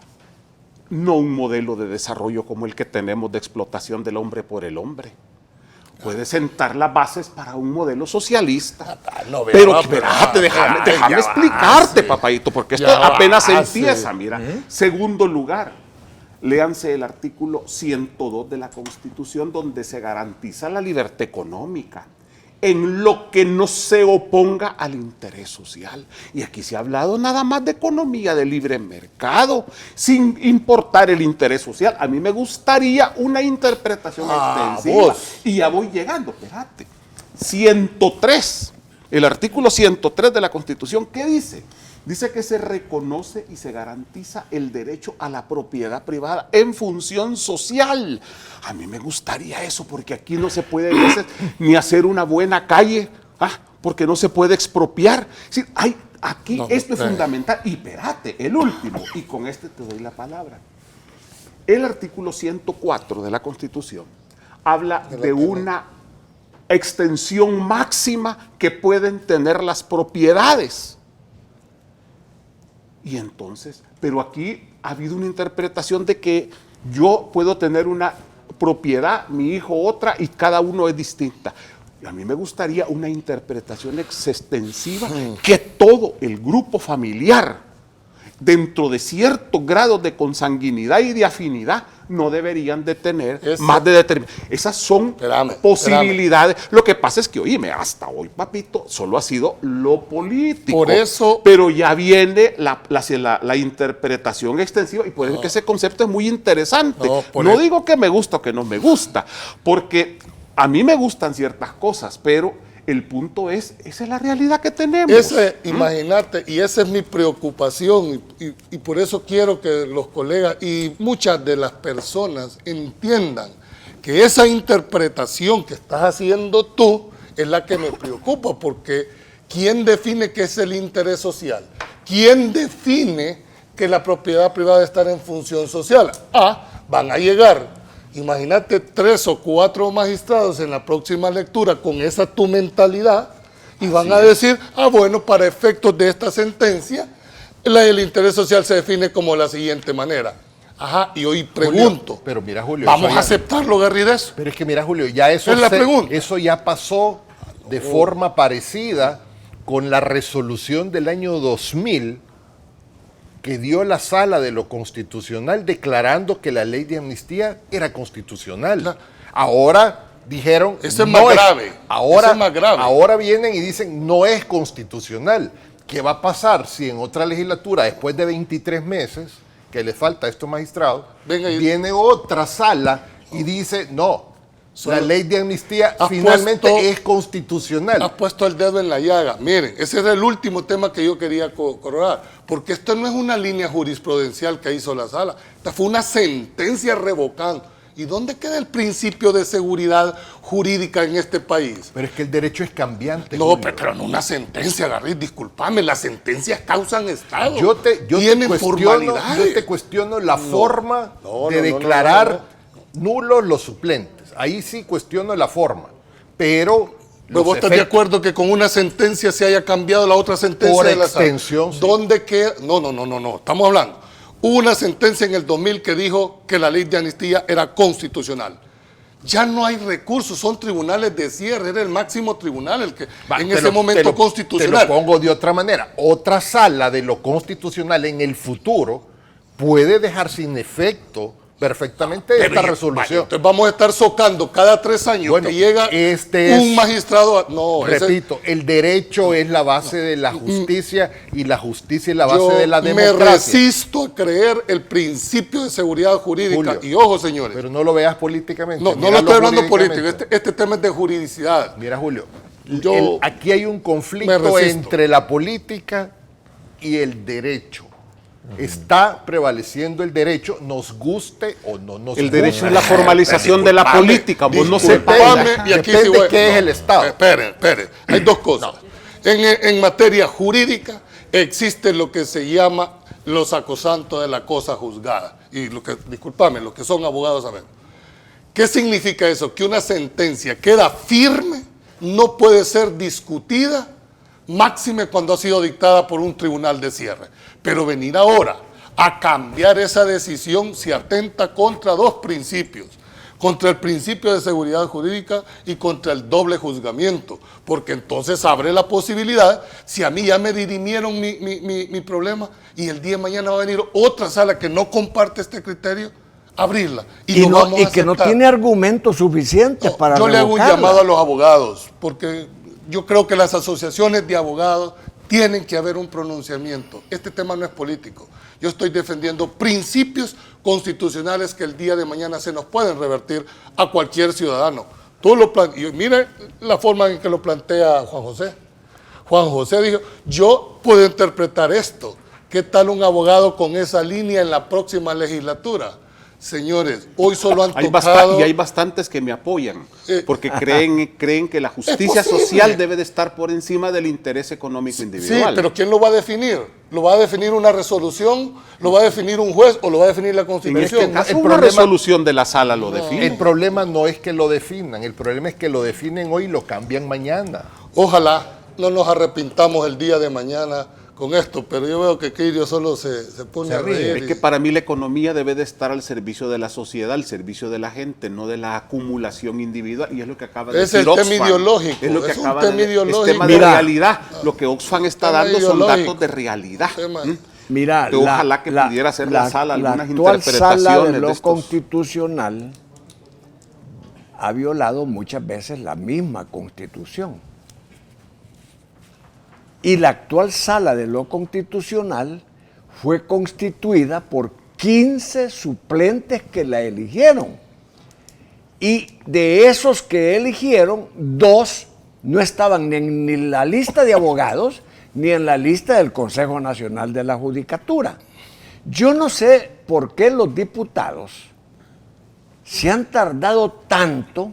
no un modelo de desarrollo como el que tenemos de explotación del hombre por el hombre. Puede sentar las bases para un modelo socialista. Pero espérate, déjame explicarte, papayito, porque esto apenas empieza, mira. Segundo lugar, léanse el artículo 102 de la Constitución, donde se garantiza la libertad económica en lo que no se oponga al interés social. Y aquí se ha hablado nada más de economía de libre mercado, sin importar el interés social. A mí me gustaría una interpretación extensiva. Y ya voy llegando, espérate. 103, el artículo 103 de la Constitución, ¿qué dice? Dice que se reconoce y se garantiza el derecho a la propiedad privada en función social. A mí me gustaría eso, porque aquí no se puede ni hacer una buena calle, porque no se puede expropiar. Sí, aquí esto es fundamental. Y espérate, el último, y con este te doy la palabra. El artículo 104 de la Constitución habla de una extensión máxima que pueden tener las propiedades. Y entonces, pero aquí ha habido una interpretación de que yo puedo tener una propiedad, mi hijo otra, y cada uno es distinta. Y a mí me gustaría una interpretación extensiva que todo el grupo familiar, dentro de ciertos grados de consanguinidad y de afinidad, no deberían de tener más de determinación. Esas son posibilidades. Lo que pasa es que, oíme, hasta hoy, papito, solo ha sido lo político. Por eso, pero ya viene la interpretación extensiva, y por eso que ese concepto es muy interesante. No digo que me gusta o que no me gusta, porque a mí me gustan ciertas cosas, pero El punto es, esa es la realidad que tenemos. Imagínate, y esa es mi preocupación, y por eso quiero que los colegas y muchas de las personas entiendan que esa interpretación que estás haciendo tú es la que me preocupa, porque ¿quién define qué es el interés social? ¿Quién define que la propiedad privada debe estar en función social? Van a llegar, imagínate, 3 o 4 magistrados en la próxima lectura con esa tu mentalidad y van a decir, bueno, para efectos de esta sentencia, el interés social se define como la siguiente manera. Y hoy pregunto, Julio, pero mira, Julio, ¿vamos a aceptarlo, Garrides? Pero es que mira, Julio, ya eso, eso ya pasó de forma parecida con la resolución del año 2000 que dio la Sala de lo Constitucional declarando que la ley de amnistía era constitucional. Ahora dijeron... Ese es más grave. Ahora vienen y dicen no es constitucional. ¿Qué va a pasar si en otra legislatura, después de 23 meses, que le falta a estos magistrados, viene otra sala y dice no, la ley de amnistía finalmente es constitucional? Has puesto el dedo en la llaga. Miren, ese era el último tema que yo quería corroborar, porque esto no es una línea jurisprudencial que hizo la sala, esta fue una sentencia revocando. ¿Y dónde queda el principio de seguridad jurídica en este país? Pero es que el derecho es cambiante. No, pero no una sentencia, Garriz, discúlpame, las sentencias causan estado. Yo te cuestiono la forma de declarar nulos los suplentes. Ahí sí cuestiono la forma, pero... ¿Vos estás de acuerdo que con una sentencia se haya cambiado la otra sentencia por de la sala? extensión, sí. ¿Dónde queda? No, estamos hablando. Hubo una sentencia en el 2000 que dijo que la ley de amnistía era constitucional. Ya no hay recursos, son tribunales de cierre, era el máximo tribunal el que en ese momento constitucional. Te lo pongo de otra manera. Otra sala de lo constitucional en el futuro puede dejar sin efecto perfectamente esta resolución. Entonces vamos a estar socando cada 3 años que llega un magistrado. Repito, el derecho es la base de la justicia y la justicia es la base de la democracia. Me resisto a creer el principio de seguridad jurídica. Julio, y ojo, señores. Pero no lo veas políticamente. No lo estoy hablando político. Este tema es de juridicidad. Mira, Julio, aquí hay un conflicto entre la política y el derecho. Está prevaleciendo el derecho, nos guste o no nos guste. El derecho es la formalización de la política. Vos no sepas. Y aquí depende qué es el Estado. Esperen. Hay dos cosas. En materia jurídica existe lo que se llama los sacrosantos de la cosa juzgada. Y lo que son abogados saben. ¿Qué significa eso? Que una sentencia queda firme, no puede ser discutida, máxime cuando ha sido dictada por un tribunal de cierre. Pero venir ahora a cambiar esa decisión se atenta contra 2 principios, contra el principio de seguridad jurídica y contra el doble juzgamiento, porque entonces abre la posibilidad, si a mí ya me dirimieron mi problema y el día de mañana va a venir otra sala que no comparte este criterio, abrirla. Y que no tiene argumentos suficientes para yo revocarla. le hago un llamado a los abogados, porque yo creo que las asociaciones de abogados tienen que haber un pronunciamiento. Este tema no es político. Yo estoy defendiendo principios constitucionales que el día de mañana se nos pueden revertir a cualquier ciudadano. Y mire la forma en que lo plantea Juan José. Juan José dijo, yo puedo interpretar esto. ¿Qué tal un abogado con esa línea en la próxima legislatura? Señores, hoy solo han tocado... Y hay bastantes que me apoyan, porque creen que la justicia social debe de estar por encima del interés económico individual. Sí, pero ¿quién lo va a definir? ¿Lo va a definir una resolución? ¿Lo va a definir un juez? ¿O lo va a definir la Constitución? Una resolución de la sala lo define. El problema no es que lo definan, el problema es que lo definen hoy y lo cambian mañana. Ojalá no nos arrepintamos el día de mañana con esto, pero yo veo que Quirio solo se pone a reír. Es que para mí la economía debe de estar al servicio de la sociedad, al servicio de la gente, no de la acumulación individual, y es lo que acaba de decir Oxfam. Es el tema ideológico. Es lo que acaba un tema ideológico. Es tema de realidad. Lo que Oxfam está dando son datos de realidad. Mira, ojalá que pudiera ser la sala algunas interpretaciones la actual sala de lo de estos. constitucional ha violado muchas veces la misma Constitución. Y la actual sala de lo constitucional fue constituida por 15 suplentes que la eligieron. Y de esos que eligieron, 2 no estaban ni en la lista de abogados ni en la lista del Consejo Nacional de la Judicatura. Yo no sé por qué los diputados se han tardado tanto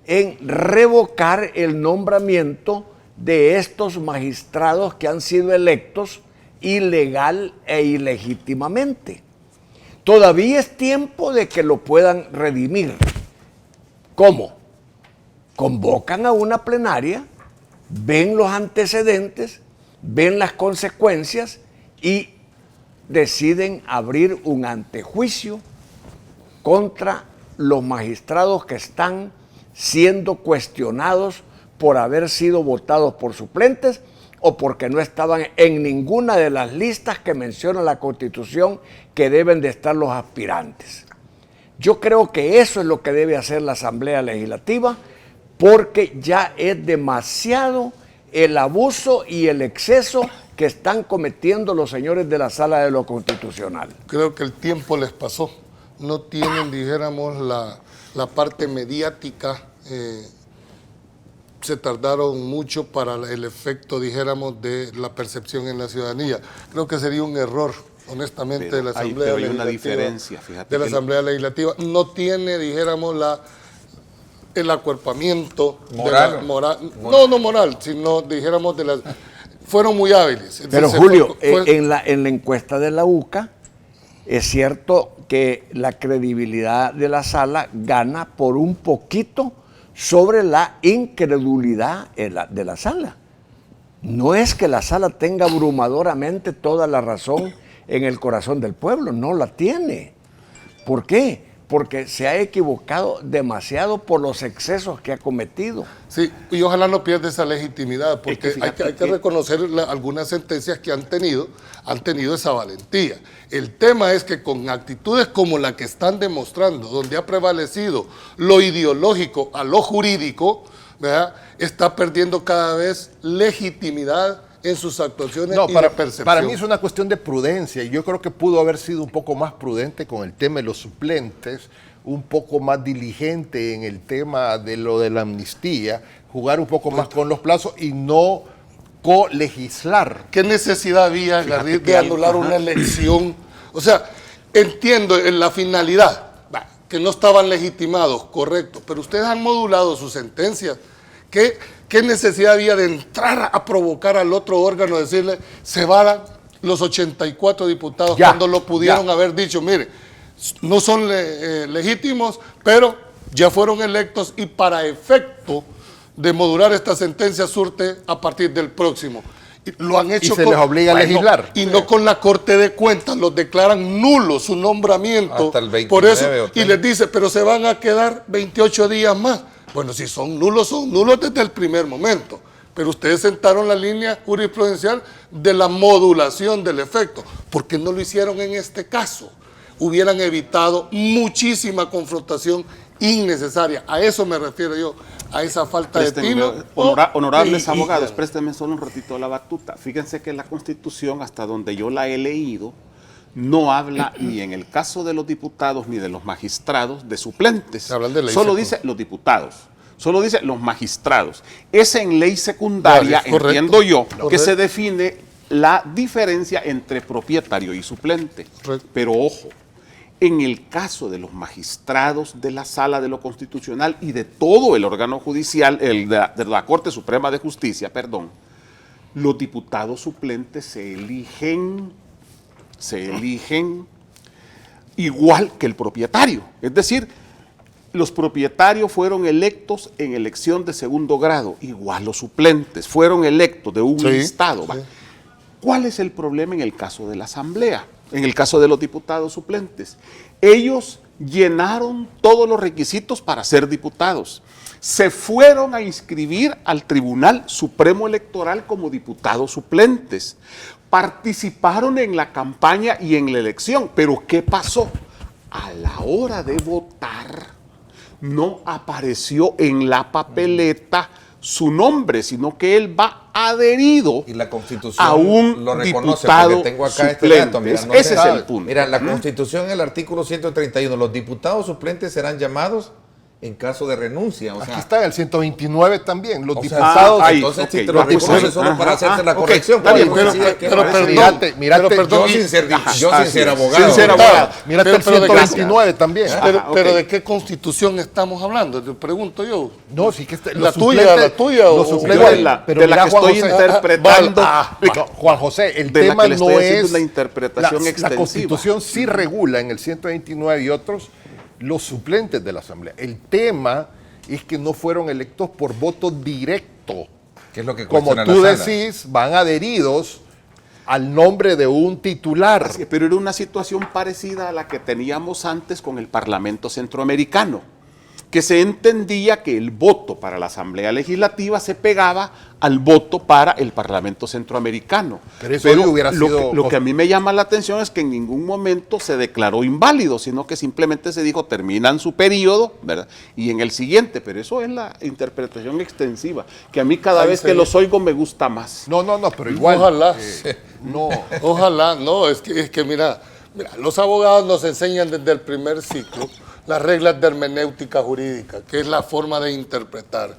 en revocar el nombramiento de estos magistrados que han sido electos ilegal e ilegítimamente. Todavía es tiempo de que lo puedan redimir. ¿Cómo? Convocan a una plenaria, ven los antecedentes, ven las consecuencias y deciden abrir un antejuicio contra los magistrados que están siendo cuestionados por haber sido votados por suplentes o porque no estaban en ninguna de las listas que menciona la Constitución que deben de estar los aspirantes. Yo creo que eso es lo que debe hacer la Asamblea Legislativa, porque ya es demasiado el abuso y el exceso que están cometiendo los señores de la Sala de lo Constitucional. Creo que el tiempo les pasó. No tienen, dijéramos, la parte mediática. Se tardaron mucho para el efecto, dijéramos, de la percepción en la ciudadanía. Creo que sería un error, honestamente, de la Asamblea Legislativa. Hay una diferencia, fíjate. De la Asamblea Legislativa. No tiene, dijéramos, el acuerpamiento moral. No moral, sino, dijéramos, fueron muy hábiles. Pero Julio, en la encuesta de la UCA, es cierto que la credibilidad de la sala gana por un poquito sobre la incredulidad de la sala. No es que la sala tenga abrumadoramente toda la razón en el corazón del pueblo, no la tiene. ¿Por qué? Porque se ha equivocado demasiado por los excesos que ha cometido. Sí, y ojalá no pierda esa legitimidad, porque hay que reconocer algunas sentencias que han tenido esa valentía. El tema es que con actitudes como la que están demostrando, donde ha prevalecido lo ideológico a lo jurídico, ¿verdad?, está perdiendo cada vez legitimidad en sus actuaciones y de percepción. Para mí es una cuestión de prudencia, y yo creo que pudo haber sido un poco más prudente con el tema de los suplentes, un poco más diligente en el tema de lo de la amnistía, jugar un poco más con los plazos y no colegislar. ¿Qué necesidad había de anular una elección? O sea, entiendo en la finalidad, que no estaban legitimados, correcto, pero ustedes han modulado sus sentencias. ¿Qué necesidad había de entrar a provocar al otro órgano, decirle, se van los 84 diputados, cuando lo pudieron haber dicho, mire, no son legítimos, pero ya fueron electos y para efecto de modular esta sentencia surte a partir del próximo? Lo han hecho y se les obliga a legislar. Y no con la Corte de Cuentas, los declaran nulo su nombramiento. Hasta el 29 por eso, o 30. y les dice, pero se van a quedar 28 días más. Bueno, si son nulos desde el primer momento. Pero ustedes sentaron la línea jurisprudencial de la modulación del efecto. ¿Por qué no lo hicieron en este caso? Hubieran evitado muchísima confrontación innecesaria. A eso me refiero yo, a esa falta de tino. Honorables abogados, préstenme solo un ratito la batuta. Fíjense que la Constitución, hasta donde yo la he leído, no habla ni en el caso de los diputados ni de los magistrados de suplentes. Solo dice los diputados, solo dice los magistrados. Es en ley secundaria, entiendo yo, que se define la diferencia entre propietario y suplente. Pero ojo, en el caso de los magistrados de la Sala de lo Constitucional y de todo el órgano judicial, de la Corte Suprema de Justicia, perdón, los diputados suplentes se eligen igual que el propietario. Es decir, los propietarios fueron electos en elección de segundo grado, igual los suplentes fueron electos de un listado. Sí. ¿Cuál es el problema en el caso de la Asamblea? En el caso de los diputados suplentes. Ellos llenaron todos los requisitos para ser diputados. Se fueron a inscribir al Tribunal Supremo Electoral como diputados suplentes. Participaron en la campaña y en la elección, pero ¿qué pasó? A la hora de votar no apareció en la papeleta su nombre, sino que él va adherido y la Constitución a un lo reconoce, diputado porque tengo acá suplente. este dato. Mira, no ese es el punto. Mira, la Constitución, el artículo 131, los diputados suplentes serán llamados en caso de renuncia. O Aquí sea, está en el 129 también, los o sea, diputados. entonces si te lo ya puse. reconoces solo para hacerte la corrección. está bien, pero Mirate, yo sin ser abogado. Sin ser abogado. Mírate el Pero de 129 también. Pero ¿de qué constitución estamos hablando? Te pregunto yo. No, sí que La tuya o los Yo suplentes, de la que Juan estoy José, interpretando. no, Juan José, el de la tema que le estoy no haciendo es una interpretación la extensiva. Constitución sí regula en el 129 y otros los suplentes de la Asamblea. El tema es que no fueron electos por voto directo. ¿Qué es lo que Como cuestiona tú la sala? decís, van adheridos al nombre de un titular. Así, pero era una situación parecida a la que teníamos antes con el Parlamento Centroamericano, que se entendía que el voto para la Asamblea Legislativa se pegaba al voto para el Parlamento Centroamericano. Pero eso hubiera sido... Lo que a mí me llama la atención es que en ningún momento se declaró inválido, sino que simplemente se dijo terminan su periodo, ¿verdad? Y en el siguiente, pero eso es la interpretación extensiva, que a mí cada vez que los oigo me gusta más. No, pero igual. Ojalá. No. Ojalá, no, es que mira, los abogados nos enseñan desde el primer ciclo las reglas de hermenéutica jurídica, que es la forma de interpretar.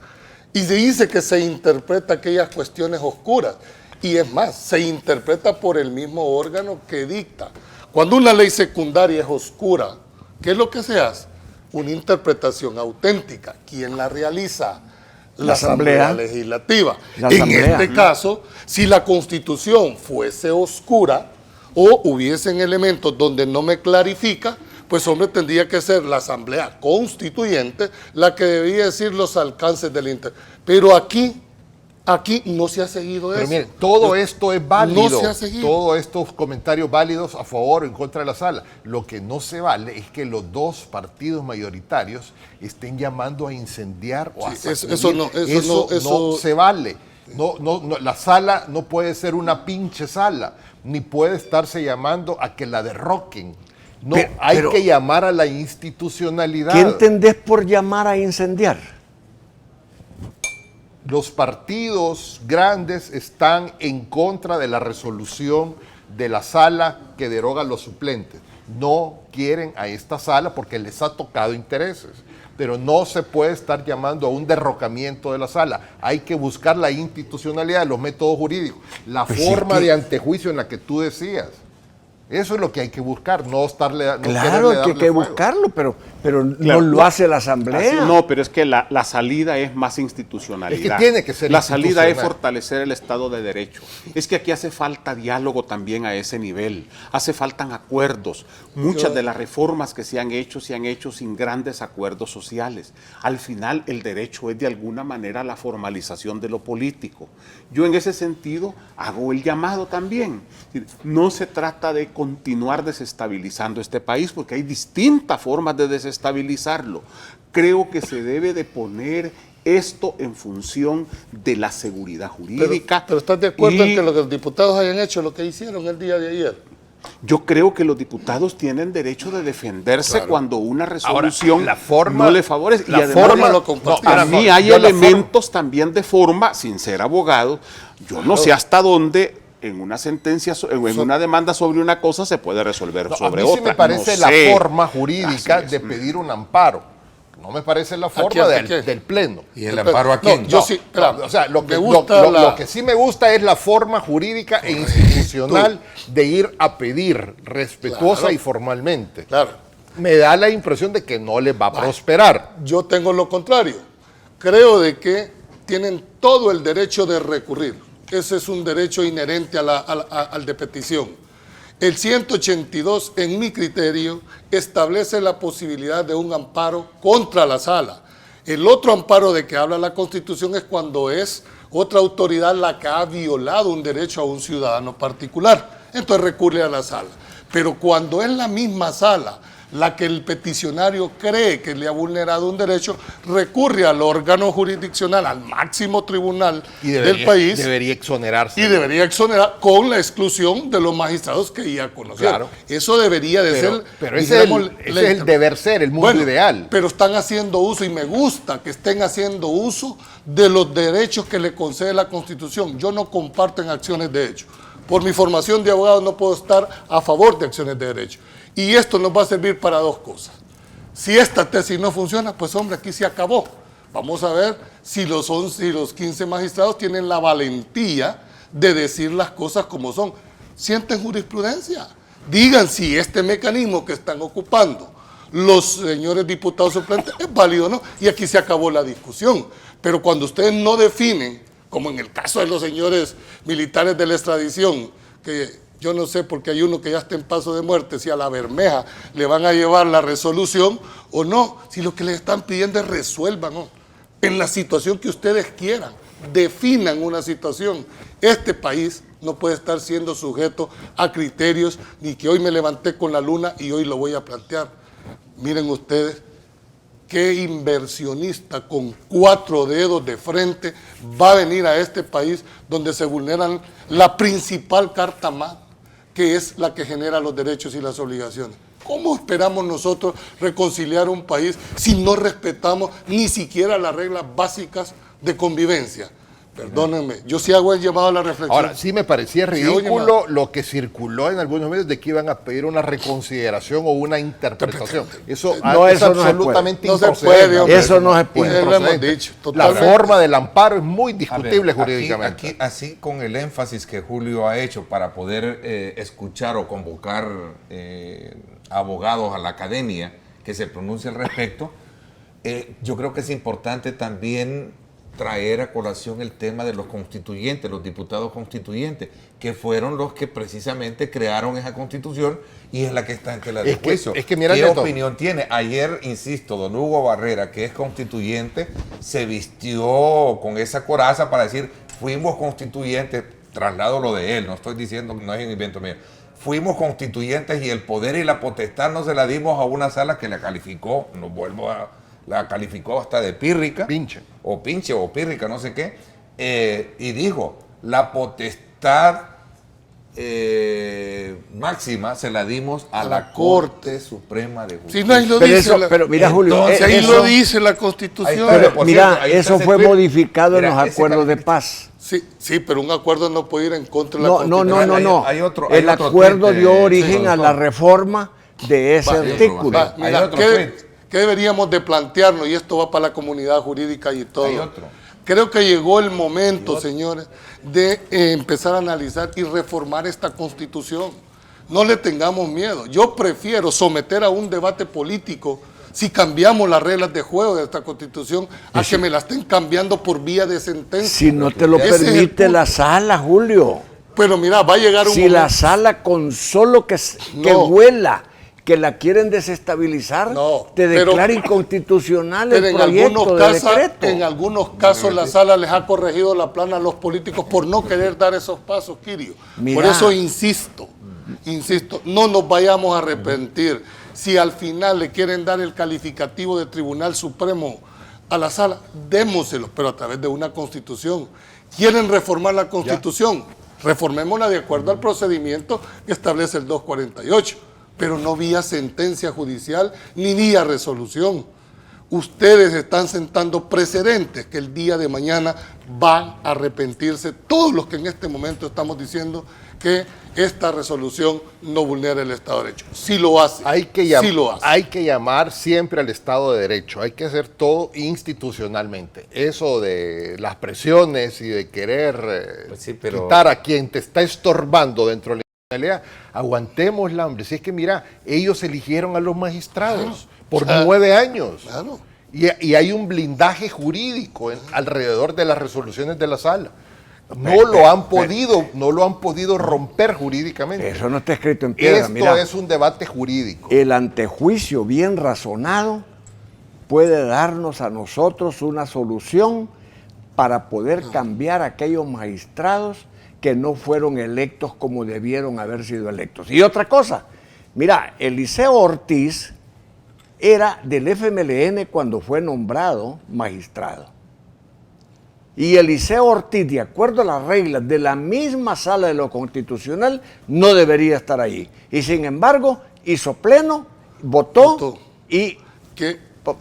Y se dice que se interpreta aquellas cuestiones oscuras. Y es más, se interpreta por el mismo órgano que dicta. Cuando una ley secundaria es oscura, ¿qué es lo que se hace? Una interpretación auténtica. ¿Quién la realiza? La Asamblea Legislativa. En este caso, si la Constitución fuese oscura o hubiesen elementos donde no me clarifica, pues hombre, tendría que ser la Asamblea Constituyente la que debía decir los alcances del Pero aquí no se ha seguido eso. Pero miren, todo esto es válido. No se ha seguido. Todos estos comentarios válidos a favor o en contra de la sala. Lo que no se vale es que los dos partidos mayoritarios estén llamando a incendiar o a sacudir. eso no se vale. No, la sala no puede ser una pinche sala, ni puede estarse llamando a que la derroquen. No, hay que llamar a la institucionalidad. ¿Qué entendés por llamar a incendiar? Los partidos grandes están en contra de la resolución de la sala que deroga los suplentes. No quieren a esta sala porque les ha tocado intereses. Pero no se puede estar llamando a un derrocamiento de la sala. Hay que buscar la institucionalidad, los métodos jurídicos, la forma de antejuicio en la que tú decías. Eso es lo que hay que buscar, no estarle... No claro que hay que buscarlo, pero no lo hace la Asamblea. No, pero es que la salida es más institucionalidad. Es que tiene que ser la salida es institucional. fortalecer el Estado de Derecho. Es que aquí hace falta diálogo también a ese nivel. Hace falta acuerdos. Muchas de las reformas que se han hecho sin grandes acuerdos sociales. Al final, el derecho es de alguna manera la formalización de lo político. Yo en ese sentido hago el llamado también. No se trata de continuar desestabilizando este país, porque hay distintas formas de desestabilizarlo. Creo que se debe de poner esto en función de la seguridad jurídica. Pero ¿estás de acuerdo en que los diputados hayan hecho lo que hicieron el día de ayer? Yo creo que los diputados tienen derecho de defenderse cuando una resolución ahora, la forma, no le favorece. La y además, forma lo compartimos. para mí hay elementos también de forma, sin ser abogado, yo no sé hasta dónde en una sentencia, en una demanda sobre una cosa se puede resolver sobre a mí otra. sí me parece no sé. la forma jurídica de pedir un amparo. No me parece la forma del Pleno. ¿Y el amparo a quién? No, yo sí, o sea, lo que sí me gusta es la forma jurídica e institucional de ir a pedir respetuosa y formalmente. Claro. Me da la impresión de que no les va a prosperar. Yo tengo lo contrario. Creo de que tienen todo el derecho de recurrir. Ese es un derecho inherente al de petición. El 182, en mi criterio, establece la posibilidad de un amparo contra la sala. El otro amparo de que habla la Constitución es cuando es otra autoridad la que ha violado un derecho a un ciudadano particular. Entonces recurre a la sala. Pero cuando es la misma sala la que el peticionario cree que le ha vulnerado un derecho, recurre al órgano jurisdiccional, al máximo tribunal del país. Debería exonerarse. Y debería exonerar con la exclusión de los magistrados que ya conocieron. Claro. Eso debería de ser... Pero ese es el deber ser, el mundo ideal. Pero están haciendo uso, y me gusta que estén haciendo uso de los derechos que le concede la Constitución. Yo no comparto en acciones de hecho. Por mi formación de abogado no puedo estar a favor de acciones de derecho. Y esto nos va a servir para dos cosas. Si esta tesis no funciona, pues hombre, aquí se acabó. Vamos a ver si los 15 magistrados tienen la valentía de decir las cosas como son. Sienten jurisprudencia. Digan si este mecanismo que están ocupando los señores diputados suplentes es válido o no. Y aquí se acabó la discusión. Pero cuando ustedes no definen, como en el caso de los señores militares de la extradición, que yo no sé porque hay uno que ya está en paso de muerte, si a la Bermeja le van a llevar la resolución o no, si lo que les están pidiendo es resuelvan, ¿no? En la situación que ustedes quieran, definan una situación. Este país no puede estar siendo sujeto a criterios, ni que hoy me levanté con la luna y hoy lo voy a plantear. Miren ustedes, qué inversionista con 4 dedos de frente va a venir a este país donde se vulneran la principal carta magna, que es la que genera los derechos y las obligaciones. ¿Cómo esperamos nosotros reconciliar un país si no respetamos ni siquiera las reglas básicas de convivencia? Perdónenme, yo sí hago el llamado a la reflexión. Ahora, sí me parecía ridículo lo que circuló en algunos medios de que iban a pedir una reconsideración o una interpretación. Eso no, es eso absolutamente no se puede. Hombre, eso no se puede. Lo hemos dicho, la forma del amparo es muy discutible jurídicamente. Aquí, así con el énfasis que Julio ha hecho para poder escuchar o convocar abogados a la academia que se pronuncie al respecto, yo creo que es importante también traer a colación el tema de los constituyentes, los diputados constituyentes, que fueron los que precisamente crearon esa constitución y es la que está en tela de juicio. ¿Qué opinión tiene? Ayer, insisto, don Hugo Barrera, que es constituyente, se vistió con esa coraza para decir, fuimos constituyentes, traslado lo de él, no estoy diciendo, no es un invento mío, fuimos constituyentes y el poder y la potestad no se la dimos a una sala que la calificó, la calificó hasta de pírrica, pinche o pírrica, no sé qué, y dijo, la potestad máxima se la dimos a la Corte Suprema de Justicia. Sí, no, ahí lo dice, pero mira, Julio, ahí lo dice la Constitución. Pero mira, eso fue modificado en los acuerdos de paz. Sí, pero un acuerdo no puede ir en contra de la Constitución. No. El acuerdo dio origen a la reforma de ese artículo. Mira, ¿qué deberíamos de plantearnos? Y esto va para la comunidad jurídica y todo. Creo que llegó el momento, señores, de empezar a analizar y reformar esta Constitución. No le tengamos miedo. Yo prefiero someter a un debate político si cambiamos las reglas de juego de esta Constitución a que me la estén cambiando por vía de sentencia. Si no te lo permite la sala, Julio. Pero mira, va a llegar un momento. Si la sala con solo que huela, que la quieren desestabilizar, te declara inconstitucional el proyecto de decreto. En algunos casos la sala les ha corregido la plana a los políticos por no querer dar esos pasos, Kirio. Por eso insisto, no nos vayamos a arrepentir. Si al final le quieren dar el calificativo de Tribunal Supremo a la sala, démoselo, pero a través de una Constitución. ¿Quieren reformar la Constitución? Reformémosla de acuerdo al procedimiento que establece el 248. Pero no vía sentencia judicial ni vía resolución. Ustedes están sentando precedentes que el día de mañana van a arrepentirse todos los que en este momento estamos diciendo que esta resolución no vulnera el Estado de Derecho. Sí lo hace. Hay que llamar siempre al Estado de Derecho. Hay que hacer todo institucionalmente. Eso de las presiones y de querer quitar a quien te está estorbando dentro de la aguantémosla, hombre. Si es que mira, ellos eligieron a los magistrados por 9 años. Y hay un blindaje jurídico alrededor de las resoluciones de la sala. No lo han podido romper jurídicamente. Eso no está escrito en piedra. Esto es un debate jurídico. El antejuicio bien razonado puede darnos a nosotros una solución para poder cambiar a aquellos magistrados que no fueron electos como debieron haber sido electos. Y otra cosa, mira, Eliseo Ortiz era del FMLN cuando fue nombrado magistrado. Y Eliseo Ortiz, de acuerdo a las reglas de la misma sala de lo constitucional, no debería estar allí. Y sin embargo, hizo pleno, votó y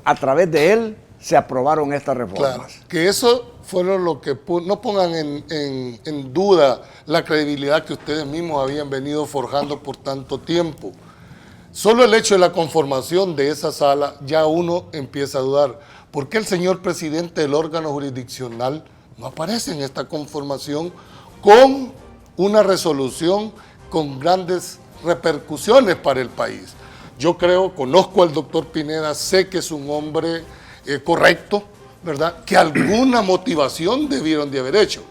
a través de él se aprobaron estas reformas. Claro, que eso fueron lo que no pongan en duda la credibilidad que ustedes mismos habían venido forjando por tanto tiempo. Solo el hecho de la conformación de esa sala, ya uno empieza a dudar. ¿Por qué el señor presidente del órgano jurisdiccional no aparece en esta conformación con una resolución con grandes repercusiones para el país? Yo creo, conozco al doctor Pineda, sé que es un hombre correcto, ¿verdad? Que alguna motivación debieron de haber hecho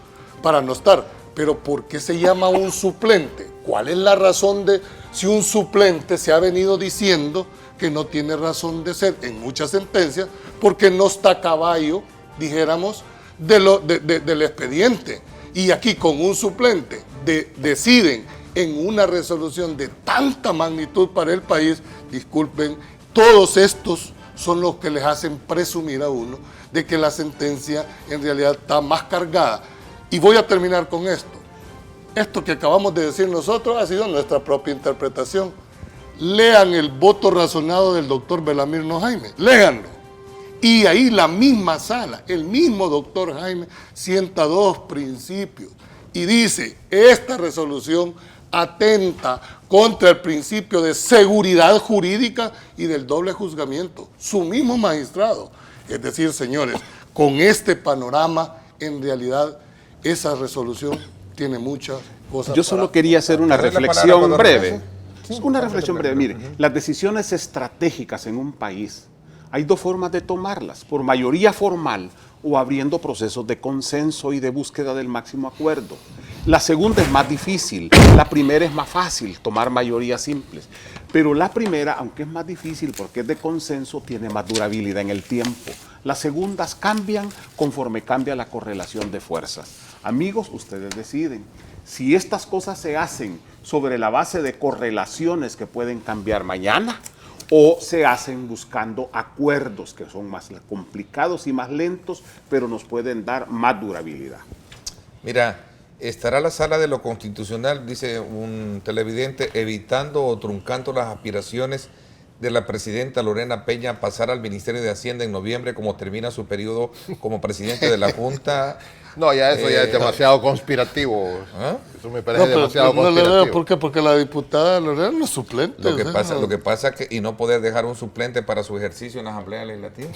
para no estar. Pero ¿por qué se llama un suplente? ¿Cuál es la razón de si un suplente se ha venido diciendo que no tiene razón de ser en muchas sentencias? Porque no está a caballo, dijéramos, del expediente. Y aquí con un suplente deciden en una resolución de tanta magnitud para el país, disculpen, todos estos son los que les hacen presumir a uno de que la sentencia en realidad está más cargada. Y voy a terminar con esto. Esto que acabamos de decir nosotros ha sido nuestra propia interpretación. Lean el voto razonado del doctor Belamir Jaime, léanlo. Y ahí la misma sala, el mismo doctor Jaime, sienta dos principios y dice, esta resolución atenta contra el principio de seguridad jurídica y del doble juzgamiento. Su mismo magistrado. Es decir, señores, con este panorama, en realidad, esa resolución tiene muchas cosas. Yo solo quería hacer una reflexión breve. Una reflexión breve. Mire, las decisiones estratégicas en un país, hay dos formas de tomarlas, por mayoría formal o abriendo procesos de consenso y de búsqueda del máximo acuerdo. La segunda es más difícil, la primera es más fácil, tomar mayorías simples. Pero la primera, aunque es más difícil porque es de consenso, tiene más durabilidad en el tiempo. Las segundas cambian conforme cambia la correlación de fuerzas. Amigos, ustedes deciden. Si estas cosas se hacen sobre la base de correlaciones que pueden cambiar mañana, o se hacen buscando acuerdos que son más complicados y más lentos, pero nos pueden dar más durabilidad. Mira, estará la sala de lo constitucional, dice un televidente, evitando o truncando las aspiraciones de la presidenta Lorena Peña a pasar al Ministerio de Hacienda en noviembre, como termina su periodo como presidente de la Junta. No, ya eso ya es demasiado conspirativo. ¿Ah? Eso me parece demasiado no conspirativo. le veo, ¿por qué? Porque la diputada Lorena no es suplente. Lo que pasa es que, y no poder dejar un suplente para su ejercicio en la Asamblea Legislativa.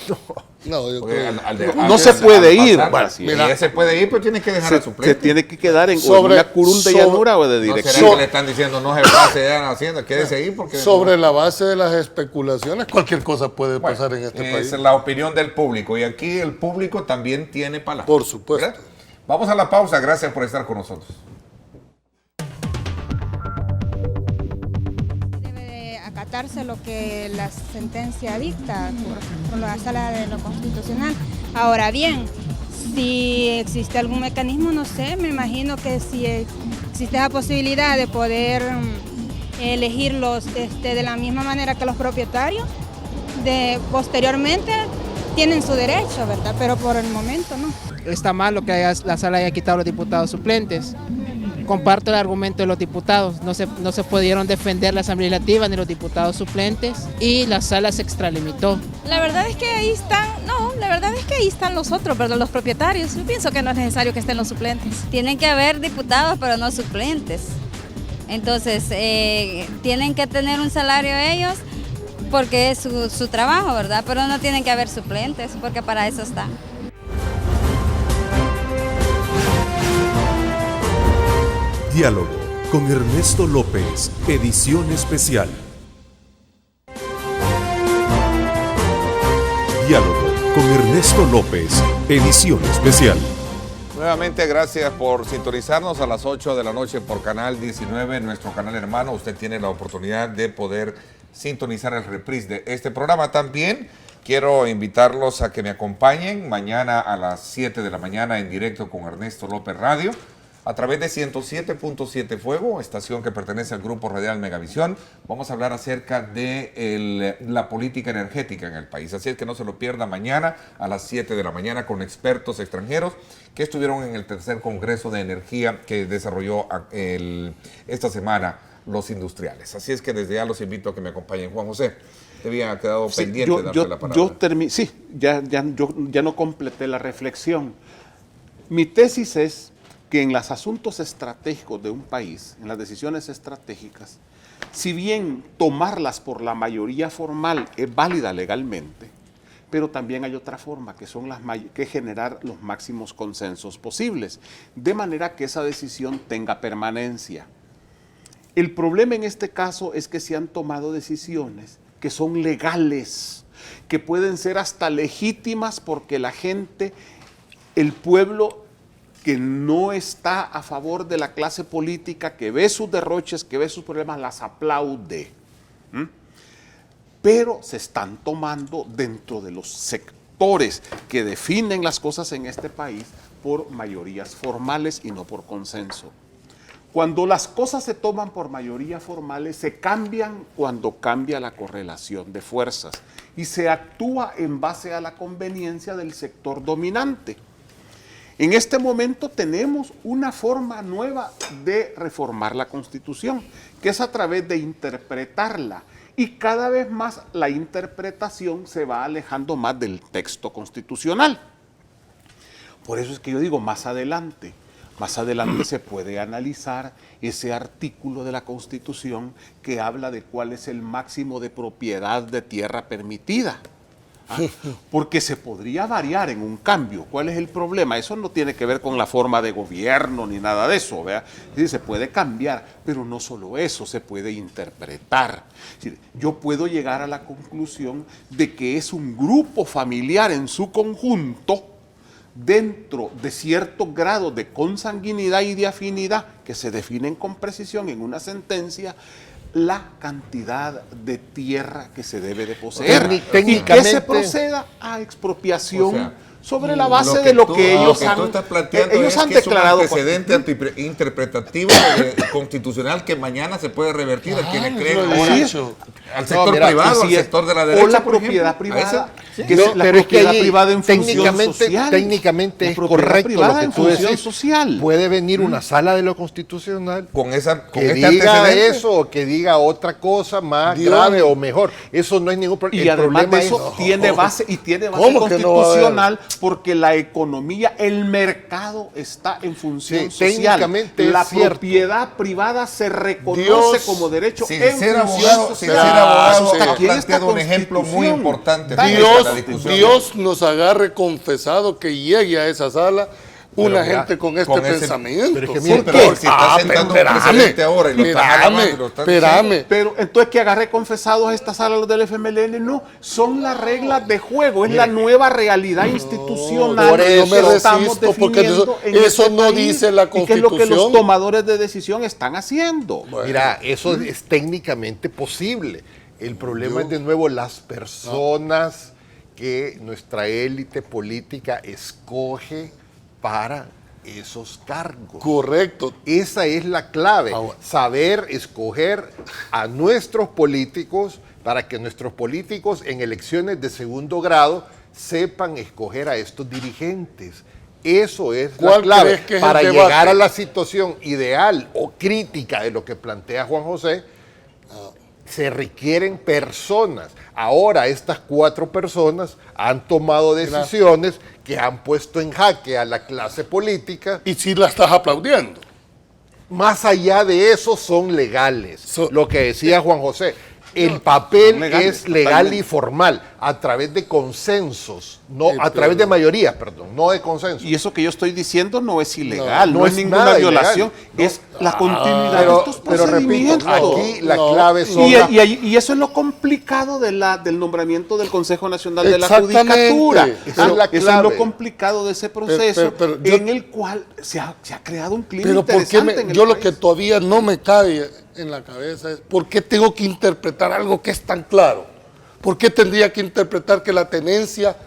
No, yo Porque creo no se puede ir. Mira, se puede ir, pero tiene que dejar al suplente. Se tiene que quedar en una curul de llanura o de No dirección. será que le están diciendo no se pase ya haciendo, quédese ahí porque... Sobre la base de las especulaciones, cualquier cosa puede pasar en este país. Es la opinión del público y aquí el público también tiene palabra. Por supuesto. ¿Verdad? Vamos a la pausa, gracias por estar con nosotros. Debe de acatarse lo que la sentencia dicta por la sala de lo constitucional. Ahora bien, si existe algún mecanismo, no sé, me imagino que si existe la posibilidad de poder elegirlos de la misma manera que los propietarios, posteriormente tienen su derecho, ¿verdad? Pero por el momento no. Está mal lo que la sala haya quitado a los diputados suplentes. Comparto el argumento de los diputados, no se pudieron defender la Asamblea Legislativa ni los diputados suplentes y la sala se extralimitó. La verdad es que ahí están los otros, ¿verdad? Los propietarios. Yo pienso que no es necesario que estén los suplentes. Tienen que haber diputados, pero no suplentes. Entonces, tienen que tener un salario ellos porque es su trabajo, ¿verdad? Pero no tienen que haber suplentes porque para eso están. Diálogo con Ernesto López, edición especial. Diálogo con Ernesto López, edición especial. Nuevamente gracias por sintonizarnos a las 8 de la noche por Canal 19, nuestro canal hermano. Usted tiene la oportunidad de poder sintonizar el reprise de este programa. También quiero invitarlos a que me acompañen mañana a las 7 de la mañana en directo con Ernesto López Radio, a través de 107.7 Fuego, estación que pertenece al Grupo Radial Megavisión. Vamos a hablar acerca de la política energética en el país. Así es que no se lo pierda mañana a las 7 de la mañana con expertos extranjeros que estuvieron en el tercer Congreso de Energía que desarrolló esta semana los industriales. Así es que desde ya los invito a que me acompañen. Juan José, te había quedado pendiente de darte la palabra. Ya no completé la reflexión. Mi tesis es que en los asuntos estratégicos de un país, en las decisiones estratégicas, si bien tomarlas por la mayoría formal es válida legalmente, pero también hay otra forma, que son que generar los máximos consensos posibles, de manera que esa decisión tenga permanencia. El problema en este caso es que se han tomado decisiones que son legales, que pueden ser hasta legítimas porque la gente, el pueblo que no está a favor de la clase política, que ve sus derroches, que ve sus problemas, las aplaude. Pero se están tomando dentro de los sectores que definen las cosas en este país por mayorías formales y no por consenso. Cuando las cosas se toman por mayorías formales, se cambian cuando cambia la correlación de fuerzas y se actúa en base a la conveniencia del sector dominante. En este momento tenemos una forma nueva de reformar la Constitución, que es a través de interpretarla. Y cada vez más la interpretación se va alejando más del texto constitucional. Por eso es que yo digo, más adelante se puede analizar ese artículo de la Constitución que habla de cuál es el máximo de propiedad de tierra permitida. Porque se podría variar en un cambio. ¿Cuál es el problema? Eso no tiene que ver con la forma de gobierno ni nada de eso, ¿verdad? Sí, se puede cambiar, pero no solo eso, se puede interpretar. Yo puedo llegar a la conclusión de que es un grupo familiar en su conjunto, dentro de ciertos grados de consanguinidad y de afinidad que se definen con precisión en una sentencia, la cantidad de tierra que se debe de poseer y que se proceda a expropiación sobre la base de lo que ellos han declarado. Es un antecedente interpretativo constitucional que mañana se puede revertir a quienes creen al sector privado, al sector de la derecha. O la propiedad privada, que es la propiedad privada en función social. Técnicamente es correcto lo que tú decís. Puede venir una sala de lo constitucional que diga eso o que diga otra cosa más grave o mejor. Eso no es ningún problema. Y además de eso tiene base constitucional. Porque la economía, el mercado está en función social. Técnicamente la es cierto. Propiedad privada se reconoce como derecho en función social. Abogado ha planteado un ejemplo muy importante. Dios nos agarre confesado que llegue a esa sala una gente con este pensamiento. Pero es que pero si está sentando un presidente ahora y lo espérame. Pero entonces que agarre confesados a esta sala los del FMLN, no, son las reglas de juego, es la nueva realidad institucional. Por eso me resisto, porque eso no dice la Constitución. Y que es lo que los tomadores de decisión están haciendo. Mira, eso es técnicamente posible. El problema es de nuevo las personas que nuestra élite política escoge para esos cargos. Correcto. Esa es la clave, saber escoger a nuestros políticos para que nuestros políticos en elecciones de segundo grado sepan escoger a estos dirigentes. Eso es la clave para llegar a la situación ideal o crítica de lo que plantea Juan José. Se requieren personas. Ahora estas 4 personas han tomado decisiones que han puesto en jaque a la clase política. Y si la estás aplaudiendo. Más allá de eso son legales. Lo que decía Juan José. El papel es legal y formal, a través de consensos, no a través de mayorías, perdón, no de consensos. Y eso que yo estoy diciendo no es ilegal, no es ninguna violación, es la continuidad de estos procedimientos. Pero repito, aquí la clave son y eso es lo complicado del nombramiento del Consejo Nacional de la Judicatura. Eso es lo complicado de ese proceso en el cual se ha creado un clima interesante en el yo país. Lo que todavía no me cabe en la cabeza es ¿por qué tengo que interpretar algo que es tan claro? ¿Por qué tendría que interpretar que la tenencia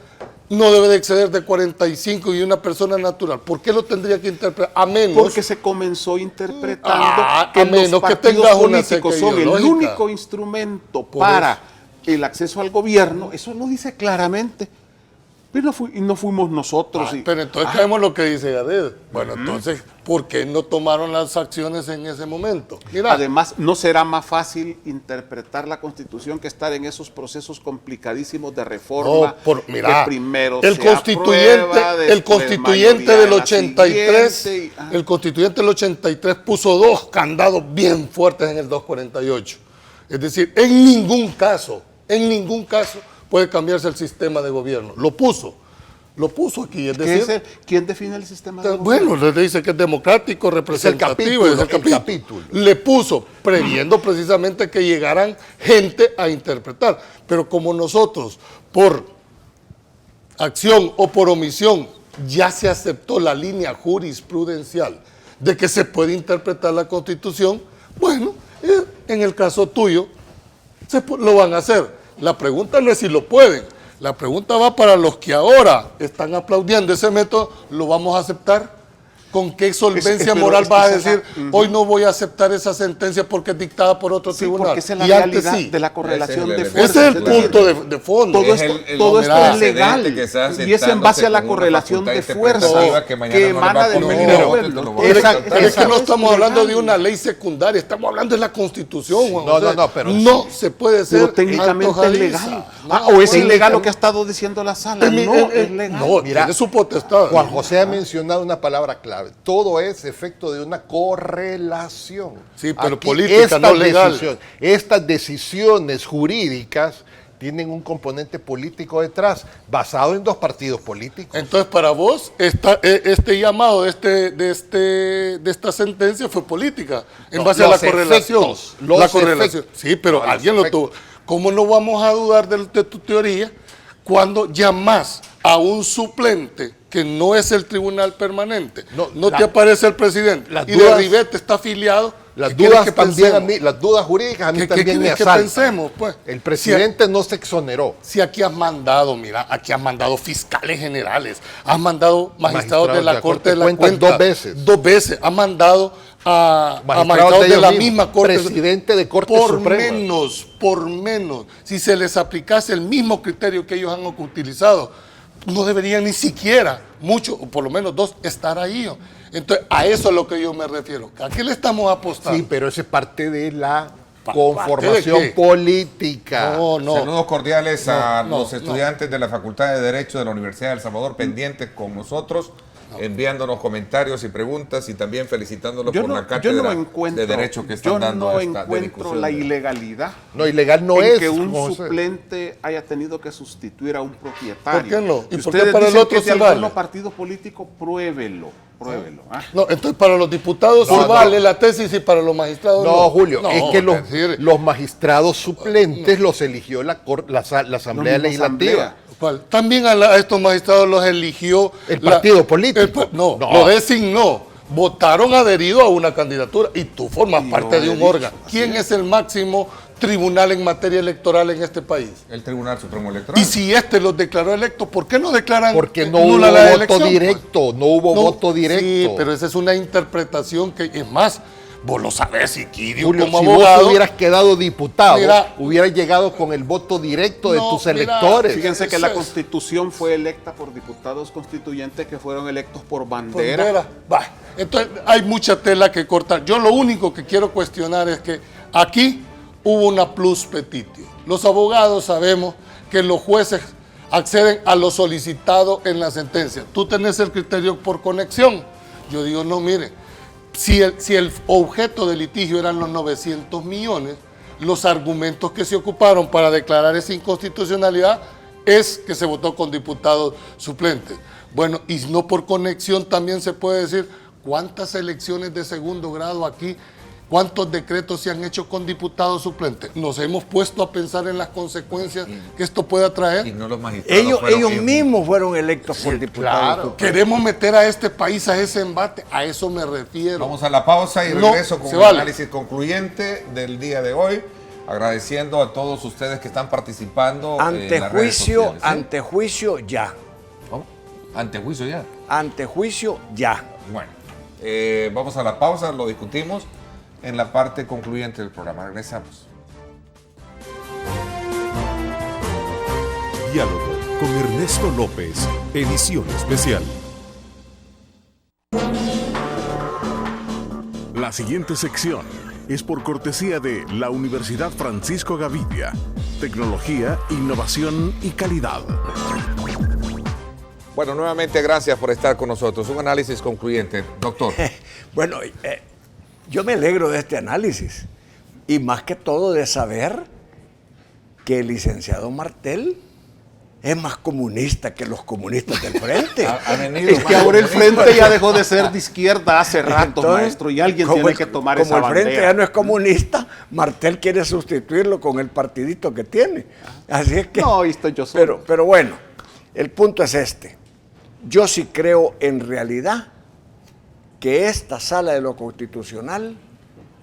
no debe de exceder de 45 y una persona natural? ¿Por qué lo tendría que interpretar? A menos... Porque se comenzó interpretando que los partidos políticos son el único instrumento para el acceso al gobierno. Eso lo dice claramente. Y no fuimos nosotros. Pero entonces caemos lo que dice Yared. Bueno, entonces, ¿por qué no tomaron las acciones en ese momento? Mira, además, ¿no será más fácil interpretar la Constitución que estar en esos procesos complicadísimos de reforma? Mira, que primero el constituyente del 83, el constituyente del 83 puso 2 candados bien fuertes en el 248. Es decir, en ningún caso puede cambiarse el sistema de gobierno. Lo puso aquí. Es decir, ¿quién define el sistema de gobierno? Bueno, le dice que es democrático, representativo. Es el capítulo. Le puso, previendo precisamente que llegaran gente a interpretar. Pero como nosotros, por acción o por omisión, ya se aceptó la línea jurisprudencial de que se puede interpretar la Constitución, bueno, en el caso tuyo, lo van a hacer. La pregunta no es si lo pueden, la pregunta va para los que ahora están aplaudiendo ese método, ¿lo vamos a aceptar? ¿Con qué solvencia moral vas a decir, hoy no voy a aceptar esa sentencia porque es dictada por otro tribunal? Porque esa es la realidad de la correlación de fuerzas. Ese es el punto de fondo. Todo esto es legal y es en base a la correlación de fuerzas que emana del pueblo. Es que no estamos hablando de una ley secundaria, estamos hablando de la Constitución. Pero no se puede ser técnicamente es legal. ¿O es ilegal lo que ha estado diciendo la sala? No, es legal. No, tiene su potestad. Juan José ha mencionado una palabra clave. Todo es efecto de una correlación. Sí, pero política, no legal. Estas decisiones jurídicas tienen un componente político detrás, basado en 2 partidos políticos. Entonces, para vos, este llamado de esta sentencia fue política, en base a la correlación. Efectos. Sí, pero alguien lo tuvo. ¿Cómo no vamos a dudar de tu teoría cuando llamas a un suplente que no es el tribunal permanente? No te aparece el presidente y de Rivete está afiliado. Las dudas jurídicas a mí también me asaltan. Pensemos, pues. El presidente no se exoneró. Si aquí has mandado, aquí has mandado fiscales generales, has mandado magistrados de la Corte de la Cuenta 2 veces. 2 veces, has mandado a magistrados de la misma Corte. Presidente de Corte Suprema. Por menos, si se les aplicase el mismo criterio que ellos han utilizado, no deberían ni siquiera, mucho, o por lo menos 2, estar ahí. Entonces, a eso es a lo que yo me refiero. ¿A qué le estamos apostando? Sí, pero eso es parte de la conformación política. Saludos cordiales a los estudiantes de la Facultad de Derecho de la Universidad de El Salvador, pendientes con nosotros, enviándonos comentarios y preguntas y también felicitándolos por la cátedra de Derecho que están dando. Yo no encuentro la ilegalidad. No, ilegal no es. Que un suplente haya tenido que sustituir a un propietario. ¿Por qué no? ¿Y por qué para el otro sí vale? Partido político, pruébelo. No, entonces para los diputados sí vale la tesis y para los magistrados no. No, Julio, es que los magistrados suplentes los eligió la Asamblea Legislativa. ¿Cuál? También a estos magistrados los eligió el partido político. No, lo designó. Votaron adherido a una candidatura y tú formas parte de un órgano. ¿Quién es el máximo tribunal en materia electoral en este país? El Tribunal Supremo Electoral. Y si los declaró electos, ¿por qué no declaran Porque no hubo voto directo, no hubo voto directo. Sí, pero esa es una interpretación que, es más, vos lo sabés, Iquirio, Julio, como si abogado, vos hubieras quedado diputado, hubieras llegado con el voto directo de tus electores. Fíjense que la Constitución fue electa por diputados constituyentes que fueron electos por bandera. Entonces, hay mucha tela que cortar. Yo lo único que quiero cuestionar es que aquí hubo una plus petitio. Los abogados sabemos que los jueces acceden a lo solicitado en la sentencia. Tú tenés el criterio por conexión. Yo digo, no, mire, si el objeto del litigio eran los 900 millones, los argumentos que se ocuparon para declarar esa inconstitucionalidad es que se votó con diputados suplentes. Bueno, y no por conexión también se puede decir cuántas elecciones de segundo grado aquí, cuántos decretos se han hecho con diputados suplentes. Nos hemos puesto a pensar en las consecuencias que esto pueda traer. Y no los magistrados. Ellos mismos fueron electos por diputados. Claro. Queremos meter a este país a ese embate, a eso me refiero. Vamos a la pausa y regreso con un análisis concluyente del día de hoy, agradeciendo a todos ustedes que están participando en las redes sociales, ¿sí? Ante juicio ya. ¿Cómo? ¿Ante juicio ya? Ante juicio ya. Bueno, vamos a la pausa, lo discutimos en la parte concluyente del programa. Regresamos. Diálogo con Ernesto López, edición especial. La siguiente sección es por cortesía de la Universidad Francisco Gavidia. Tecnología, innovación y calidad. Bueno, nuevamente gracias por estar con nosotros. Un análisis concluyente, doctor. Bueno, yo me alegro de este análisis y más que todo de saber que el licenciado Martel es más comunista que los comunistas del frente. Es que ahora el frente ya dejó de ser de izquierda hace rato, entonces, maestro, y alguien tiene que tomar esa bandera. Como el frente ya no es comunista, Martel quiere sustituirlo con el partidito que tiene. Así es que... No, estoy yo solo. Pero bueno, el punto es este. Yo sí creo en realidad que esta sala de lo constitucional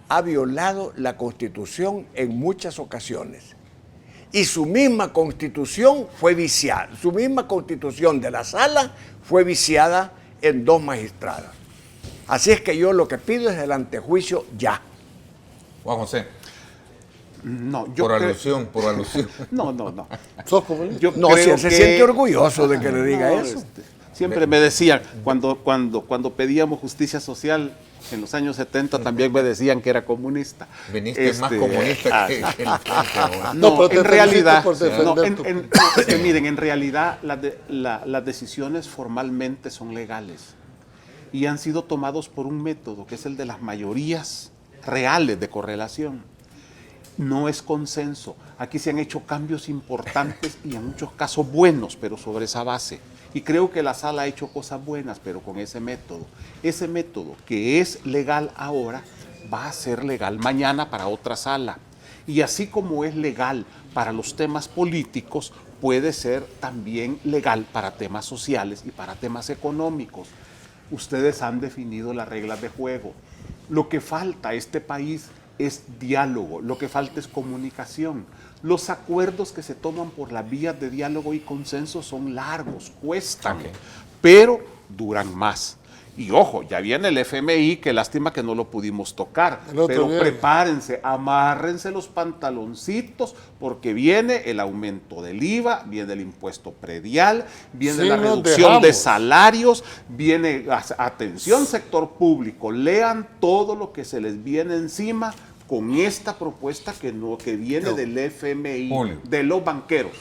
ha violado la Constitución en muchas ocasiones. Y su misma Constitución fue viciada. Su misma Constitución de la sala fue viciada en 2 magistradas. Así es que yo lo que pido es el antejuicio ya. Juan José. No, yo por alusión. No. No, si él se siente orgulloso de que le diga eso. Siempre me decían, cuando pedíamos justicia social en los años 70, también me decían que era comunista. Viniste más comunista que el frente ahora. No, en realidad, miren, en realidad las decisiones formalmente son legales y han sido tomados por un método que es el de las mayorías reales de correlación. No es consenso. Aquí se han hecho cambios importantes y en muchos casos buenos, pero sobre esa base. Y creo que la sala ha hecho cosas buenas, pero con ese método. Ese método que es legal ahora, va a ser legal mañana para otra sala. Y así como es legal para los temas políticos, puede ser también legal para temas sociales y para temas económicos. Ustedes han definido las reglas de juego. Lo que falta a este país es diálogo, lo que falta es comunicación. Los acuerdos que se toman por las vías de diálogo y consenso son largos, cuestan, pero duran más. Y ojo, ya viene el FMI, que lástima que no lo pudimos tocar, pero prepárense, amárrense los pantaloncitos, porque viene el aumento del IVA, viene el impuesto predial, viene la reducción de salarios, viene, atención sector público, lean todo lo que se les viene encima con esta propuesta que viene del FMI, de los banqueros.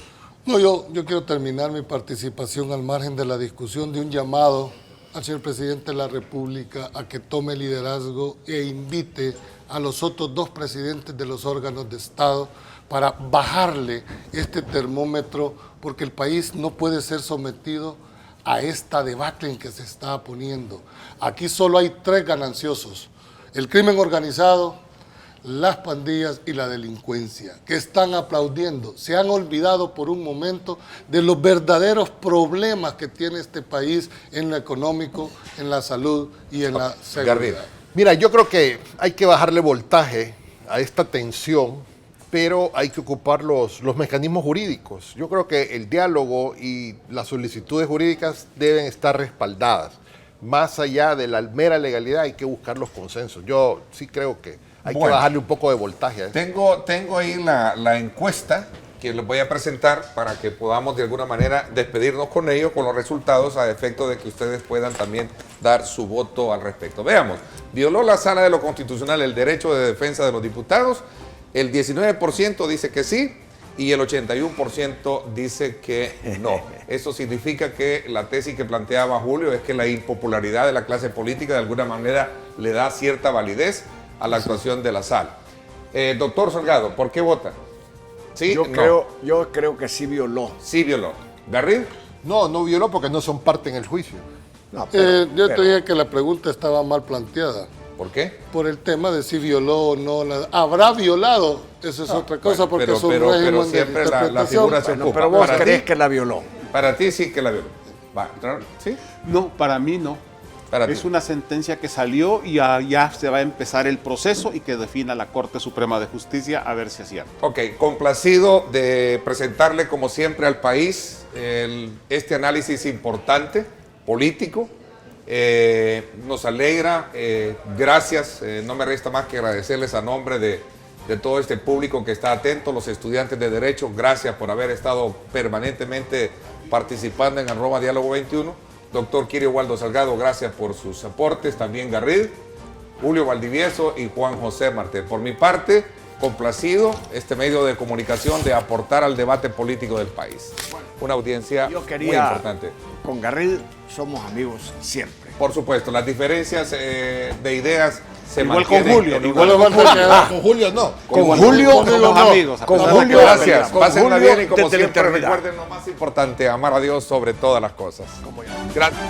No, yo quiero terminar mi participación al margen de la discusión de un llamado al señor presidente de la República a que tome liderazgo e invite a los otros 2 presidentes de los órganos de Estado para bajarle este termómetro, porque el país no puede ser sometido a esta debacle en que se está poniendo. Aquí solo hay 3 gananciosos: el crimen organizado, las pandillas y la delincuencia, que están aplaudiendo. Se han olvidado por un momento de los verdaderos problemas que tiene este país en lo económico, en la salud y en la seguridad. Mira, yo creo que hay que bajarle voltaje a esta tensión, pero hay que ocupar los mecanismos jurídicos. Yo creo que el diálogo y las solicitudes jurídicas deben estar respaldadas. Más allá de la mera legalidad, hay que buscar los consensos. Yo sí creo que hay que bajarle un poco de voltaje a esto. Tengo ahí la encuesta que les voy a presentar para que podamos de alguna manera despedirnos con ellos, con los resultados, a efecto de que ustedes puedan también dar su voto al respecto. Veamos, violó la Sala de lo Constitucional el derecho de defensa de los diputados, el 19% dice que sí y el 81% dice que no. Eso significa que la tesis que planteaba Julio es que la impopularidad de la clase política de alguna manera le da cierta validez a la actuación de la sala. Doctor Salgado, ¿por qué vota? ¿Sí? Yo creo que sí violó. Sí violó. ¿Garrido? No violó porque no son parte en el juicio. No, yo te dije que la pregunta estaba mal planteada. ¿Por qué? Por el tema de si violó o no. ¿Habrá violado? Eso es otra cosa, porque es un régimen pero siempre de la figura se ocupa. Pero vos crees que la violó. Para ti sí que la violó. ¿Sí? No, para mí no. Es una sentencia que salió y ya se va a empezar el proceso y que defina la Corte Suprema de Justicia a ver si es cierto. Ok, complacido de presentarle como siempre al país este análisis importante, político. Nos alegra, gracias, no me resta más que agradecerles a nombre de de todo este público que está atento, los estudiantes de Derecho, gracias por haber estado permanentemente participando en @Diálogo 21. Doctor Kirio Waldo Salgado, gracias por sus aportes, también Garrid, Julio Valdivieso y Juan José Martel. Por mi parte, complacido este medio de comunicación de aportar al debate político del país. Una audiencia muy importante. Con Garrid somos amigos siempre. Por supuesto, las diferencias de ideas se igual mantienen. con Julio, Igual con Julio. Con Julio no. Con Julio somos amigos. Con No, Julio, gracias. Pásenla bien y como desde la siempre eternidad. recuerden lo más importante, amar a Dios sobre todas las cosas. Gracias.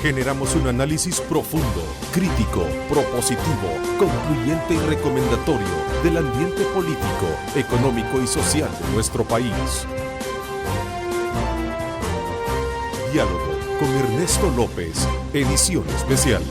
Generamos un análisis profundo, crítico, propositivo, concluyente y recomendatorio del ambiente político, económico y social de nuestro país. Diálogo con Ernesto López, edición especial.